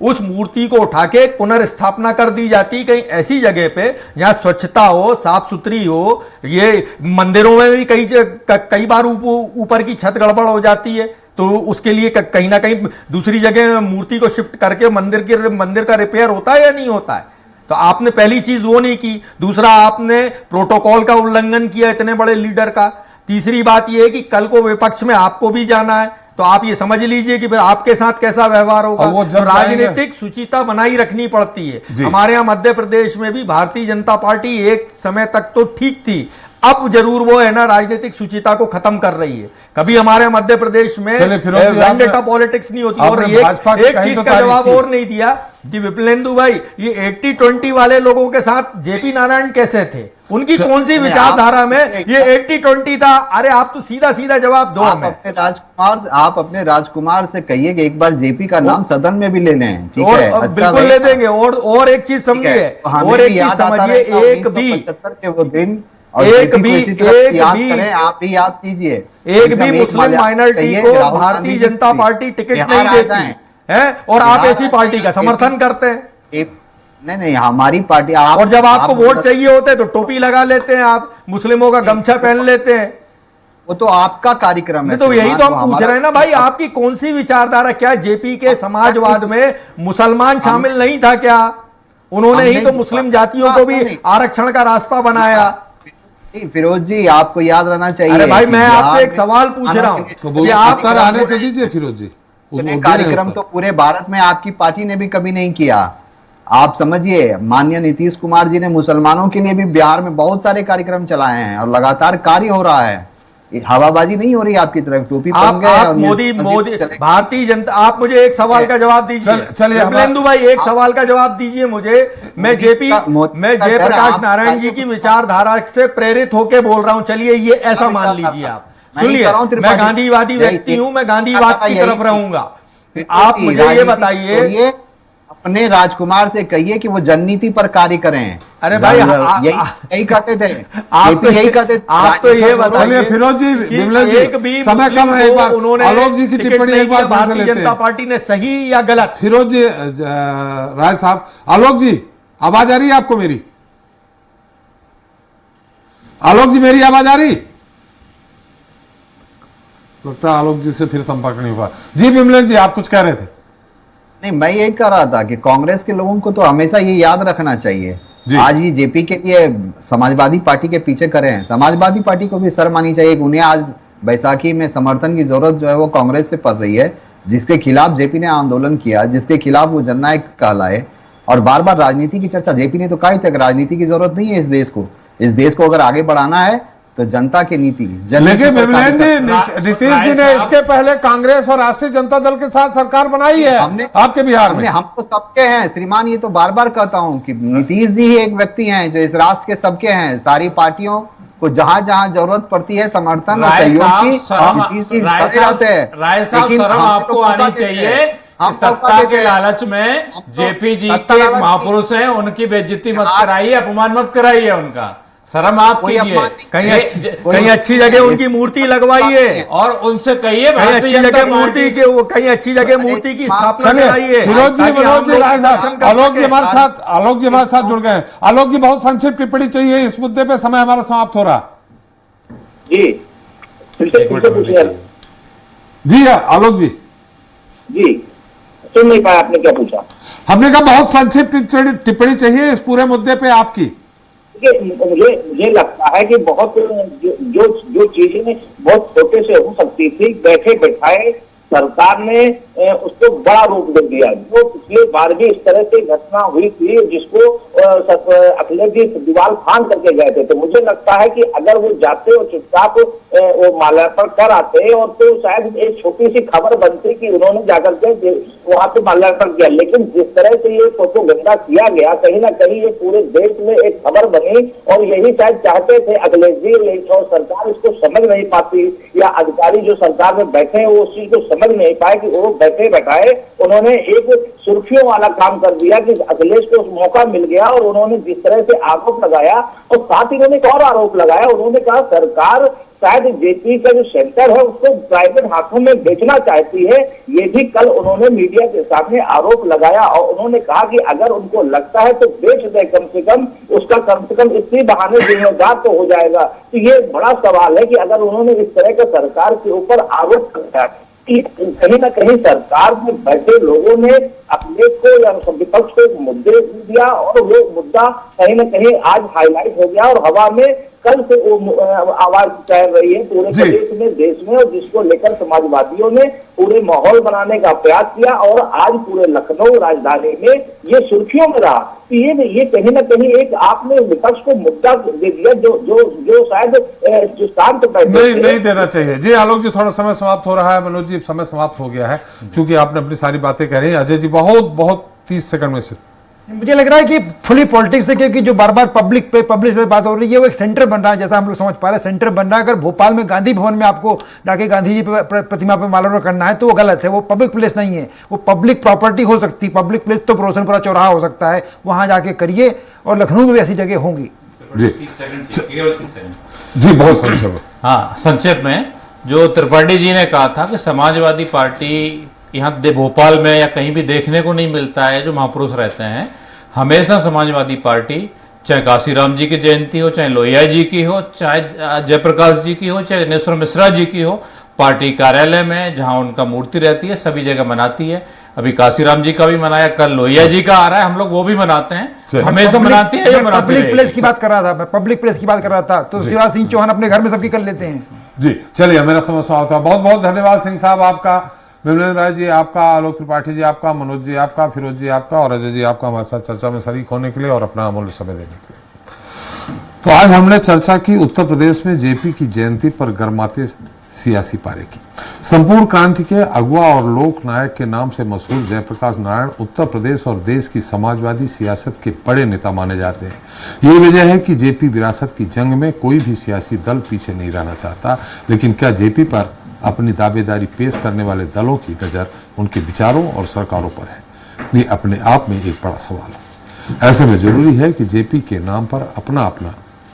उस मूर्ति को उठा के पुनर्स्थापना कर दी जाती कहीं ऐसी जगह पे जहां स्वच्छता हो, साफ सुथरी हो। ये मंदिरों में भी कई बार ऊपर की छत गड़बड़ हो जाती है तो उसके लिए कहीं ना कहीं दूसरी जगह मूर्ति को शिफ्ट करके मंदिर का रिपेयर होता है या नहीं होता है। तो आपने पहली चीज वो नहीं की। दूसरा, आपने प्रोटोकॉल का उल्लंघन किया इतने बड़े लीडर का। तीसरी बात यह है कि कल को विपक्ष में आपको भी जाना है तो आप ये समझ लीजिए कि फिर आपके साथ कैसा व्यवहार होगा। तो राजनीतिक शुचिता बनाई रखनी पड़ती है। हमारे यहां मध्य प्रदेश में भी भारतीय जनता पार्टी एक समय तक तो ठीक थी, अब जरूर वो है ना राजनीतिक शुचिता को खत्म कर रही है। कभी हमारे मध्य प्रदेश में वेंडेटा पॉलिटिक्स नहीं होती। और एक चीज का जवाब और नहीं दिया कि विप्लेंदु भाई, ये 80-20 वाले लोगों के साथ जेपी नारायण कैसे थे, उनकी कौन सी विचारधारा में ये 80-20 था। अरे आप तो सीधा सीधा जवाब दो हमें। आप अपने राजकुमार से कहिए कि एक बार जेपी का नाम सदन में भी ले लें, ठीक है? और बिल्कुल ले देंगे। और एक चीज समझिए, और एक चीज समझिए, एक भी वो दिन एक भी आप भी याद कीजिए, एक भी मुस्लिम माइनॉरिटी को भारतीय जनता पार्टी टिकट नहीं देती है और आप ऐसी पार्टी का समर्थन करते हैं। नहीं, हमारी पार्टी और जब आपको वोट चाहिए होते तो टोपी लगा लेते हैं, आप मुस्लिमों का गमछा पहन लेते हैं। वो तो आपका कार्यक्रम है। तो यही तो हम पूछ रहे हैं ना भाई, आपकी कौन सी विचारधारा? क्या जेपी के समाजवाद में मुसलमान शामिल नहीं था क्या? उन्होंने ही तो मुस्लिम जातियों को भी आरक्षण का रास्ता बनाया। फिरोज जी, आपको याद रहना चाहिए। अरे भाई, मैं आपसे एक सवाल पूछ रहा हूँ कि आप आने के दीजिए फिरोज जी। कार्यक्रम तो पूरे भारत में आपकी पार्टी ने भी कभी नहीं किया। आप समझिए, माननीय नीतीश कुमार जी ने मुसलमानों के लिए भी बिहार में बहुत सारे कार्यक्रम चलाए हैं और लगातार कार्य हो रहा है। हवाबाजी नहीं हो रही आपकी तरफ, टोपी पहन गए और मोदी भारतीय जनता। आप मुझे एक सवाल का जवाब दीजिए। चलिए विप्लेंदु भाई, एक सवाल का जवाब दीजिए मुझे। मैं जयप्रकाश नारायण जी की विचारधारा से प्रेरित होकर बोल रहा हूं। चलिए, ये ऐसा मान लीजिए, आप सुनिए, मैं गांधीवादी व्यक्ति हूं, मैं गांधीवाद की तरफ रहूंगा। आप मुझे ये बताइए, अपने राजकुमार से कहिए कि वो जननीति पर कार्य करें। अरे भाई, यही कहते थे आप तो यही कहते। आप तो ये बताइए फिरोज जी, समय कम है, एक बार आलोक जी की टिप्पणी एक बार भारतीय जनता पार्टी ने सही या गलत? फिरोज जी, राय साहब, आलोक जी आवाज आ रही है आपको मेरी? आलोक जी, मेरी आवाज आ रही? लगता है आलोक जी से फिर संपर्क नहीं हुआ। जी विमलेन जी, आप कुछ कह रहे थे? नहीं, मैं यही कह रहा था कि कांग्रेस के लोगों को तो हमेशा ये याद रखना चाहिए। आज ये जेपी के लिए समाजवादी पार्टी के पीछे करे हैं, समाजवादी पार्टी को भी शर्म आनी चाहिए। उन्हें आज बैसाखी में समर्थन की जरूरत जो है वो कांग्रेस से पड़ रही है, जिसके खिलाफ जेपी ने आंदोलन किया, जिसके खिलाफ वो जननायक कहलाए। और बार बार राजनीति की चर्चा, जेपी ने तो कहा था कि राजनीति की जरूरत नहीं है इस देश को। इस देश को अगर आगे बढ़ाना है तो जनता की नीति। लेकिन विमलेन जी, नीतीश जी ने इसके पहले कांग्रेस और राष्ट्रीय जनता दल के साथ सरकार बनाई है आपके बिहार में। हम तो सबके हैं श्रीमान, ये तो बार बार कहता हूं कि नीतीश जी ही एक व्यक्ति हैं जो इस राष्ट्र के सबके हैं। सारी पार्टियों को जहां जहां जरूरत पड़ती है समर्थन और सहयोग की, राय साहब, शर्म आपको आनी चाहिए। सत्ता के लालच में जेपी जी के महापुरुष हैं, उनकी बेइज्जती मत कराइए, अपमान मत कराइए उनका। शर्म आप कोई कीजिए। अपमान नहीं। कहीं अच्छी जगह उनकी मूर्ति लगवाइए और उनसे कहिए कहीं भारतीय अच्छी जनता जगह पार्टी मूर्ति के वो कहीं अच्छी जगह मूर्ति की स्थापना चलिए कराइए फिरोज जी, ताकि मनोज हम जी, लोग राय दर्शन साहब, कर आलोक जी सकें। हमारे साथ जुड़ गए हैं। आलोक जी, बहुत संक्षिप्त टिप्पणी चाहिए इस मुद्दे पे, समय हमारा समाप्त हो रहा। जी फिर से पूछिए। जी आलोक जी, जी सुन नहीं पाया, आपने क्या पूछा? हमने कहा बहुत संक्षिप्त टिप्पणी चाहिए इस पूरे मुद्दे पे आपकी। मुझे लगता है कि बहुत जो चीजें बहुत छोटे से हो सकती थी, बैठे बैठाए सरकार ने उसको बड़ा रूप दे दिया। जो पिछले बार भी इस तरह से घटना हुई थी जिसको अखिलेश जी दीवार फांद करके गए थे, तो मुझे लगता है कि अगर वो जाते और चुपचाप वो माल्यार्पण कर आते और तो शायद एक छोटी सी खबर बनती कि उन्होंने जाकर के वहां पे माल्यार्पण किया। लेकिन जिस तरह से ये प्रोपेगेंडा किया गया, कहीं ना कहीं ये पूरे देश में एक खबर बनी और यही शायद चाहते थे अखिलेश जी, लेकिन और सरकार इसको समझ नहीं पाती या अधिकारी जो सरकार में बैठे हैं वो उस चीज को समझ नहीं पाए कि वो बैठे बैठाए उन्होंने एक सुर्खियों वाला काम कर दिया कि अखिलेश को मौका मिल गया और उन्होंने जिस तरह से आरोप लगाया और साथ ही उन्होंने एक और आरोप लगाया। उन्होंने कहा सरकार शायद जेपी का जो सेंटर है उसको प्राइवेट हाथों में बेचना चाहती है। ये भी कल उन्होंने मीडिया के सामने आरोप लगाया और उन्होंने कहा कि अगर उनको लगता है तो बेच दे, कम से कम इसी बहाने जिम्मेदार तो हो जाएगा। तो ये बड़ा सवाल है कि अगर उन्होंने इस तरह का सरकार के ऊपर आरोप लगाया, कहीं ना कहीं सरकार में बैठे लोगों ने अपने को या विपक्ष को एक मुद्दे दिया और वो मुद्दा कहीं ना कहीं आज हाईलाइट हो गया और हवा में कल से वो आवाज तैर रही है पूरे प्रदेश में, देश में, और जिसको लेकर समाजवादियों ने पूरे माहौल बनाने का प्रयास किया और आज पूरे लखनऊ राजधानी में ये सुर्खियों में रहा। ये कहीं ना कहीं एक आपने विपक्ष को मुद्दा दे दिया जो शायद शांत नहीं देना चाहिए। जी आलोक जी, थोड़ा समय समाप्त हो रहा है। मनोज जी, समय समाप्त हो गया है चूंकि आपने अपनी सारी बातें कह रही हैं। अजय जी, बहुत 30 सेकंड में से। मुझे लग रहा है कि फुली पॉलिटिक्स है, क्योंकि जो बार बार पब्लिक पे बात हो रही है वो एक सेंटर बन रहा है, जैसा हम लोग समझ पा रहे हैं सेंटर बन रहा है। अगर भोपाल में गांधी भवन में आपको जाके गांधी जी प्रतिमा पे माल्यार्पण करना है तो वो गलत है, वो पब्लिक प्लेस नहीं है, वो पब्लिक प्रॉपर्टी हो सकती है। पब्लिक प्लेस तो रोशनपुरा चौराहा हो सकता है, वहां जाके करिए और लखनऊ में भी ऐसी जगह होंगी। जी बहुत संक्षेप। हाँ, संक्षेप में जो त्रिपाठी जी ने कहा था कि समाजवादी पार्टी यहाँ भोपाल में या कहीं भी देखने को नहीं मिलता है जो महापुरुष रहते हैं। हमेशा समाजवादी पार्टी, चाहे काशीराम जी की जयंती हो, चाहे लोहिया जी की हो, चाहे जयप्रकाश जी की हो, चाहे गणेश्वर मिश्रा जी की हो, पार्टी कार्यालय में जहां उनका मूर्ति रहती है सभी जगह मनाती है। अभी काशीराम जी का भी मनाया, कल लोहिया जी का आ रहा है, हम लोग वो भी मनाते हैं, हमेशा मनाती है। पब्लिक प्लेस की बात कर रहा था मैं, पब्लिक प्लेस की बात कर रहा था, तो शिवराज सिंह चौहान अपने घर में सबकी कर लेते हैं। जी चलिए, मेरा समय समाप्त हुआ। बहुत धन्यवाद सिंह साहब आपका, विमलेंद्र राय जी आपका, आलोक त्रिपाठी जी आपका, मनोज जी आपका, फिरोज जी आपका और अजय जी आपका हमारे साथ चर्चा में शरीक होने के लिए और अपना अमूल्य समय देने के लिए। तो आज हमने चर्चा की उत्तर प्रदेश में जेपी की जयंती पर गरमाते सियासी पारे की। संपूर्ण क्रांति के अगुआ और लोक नायक के नाम से मशहूर जयप्रकाश नारायण उत्तर प्रदेश और देश की समाजवादी सियासत के बड़े नेता माने जाते हैं। यही वजह है कि जेपी विरासत की जंग में कोई भी सियासी दल पीछे नहीं रहना चाहता। लेकिन क्या जेपी पर अपनी दावेदारी पेश करने वाले दलों की नजर उनके विचारों और सरकारों पर है? ये अपने आप में एक बड़ा सवाल है। ऐसे में जरूरी है कि जेपी के नाम पर अपना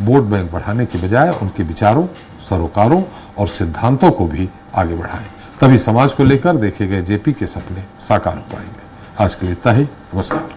वोट बैंक बढ़ाने के बजाय उनके विचारों, सरोकारों और सिद्धांतों को भी आगे बढ़ाएं। तभी समाज को लेकर देखे गए जेपी के सपने साकार हो पाएंगे। आज के लिए इतना ही। नमस्कार।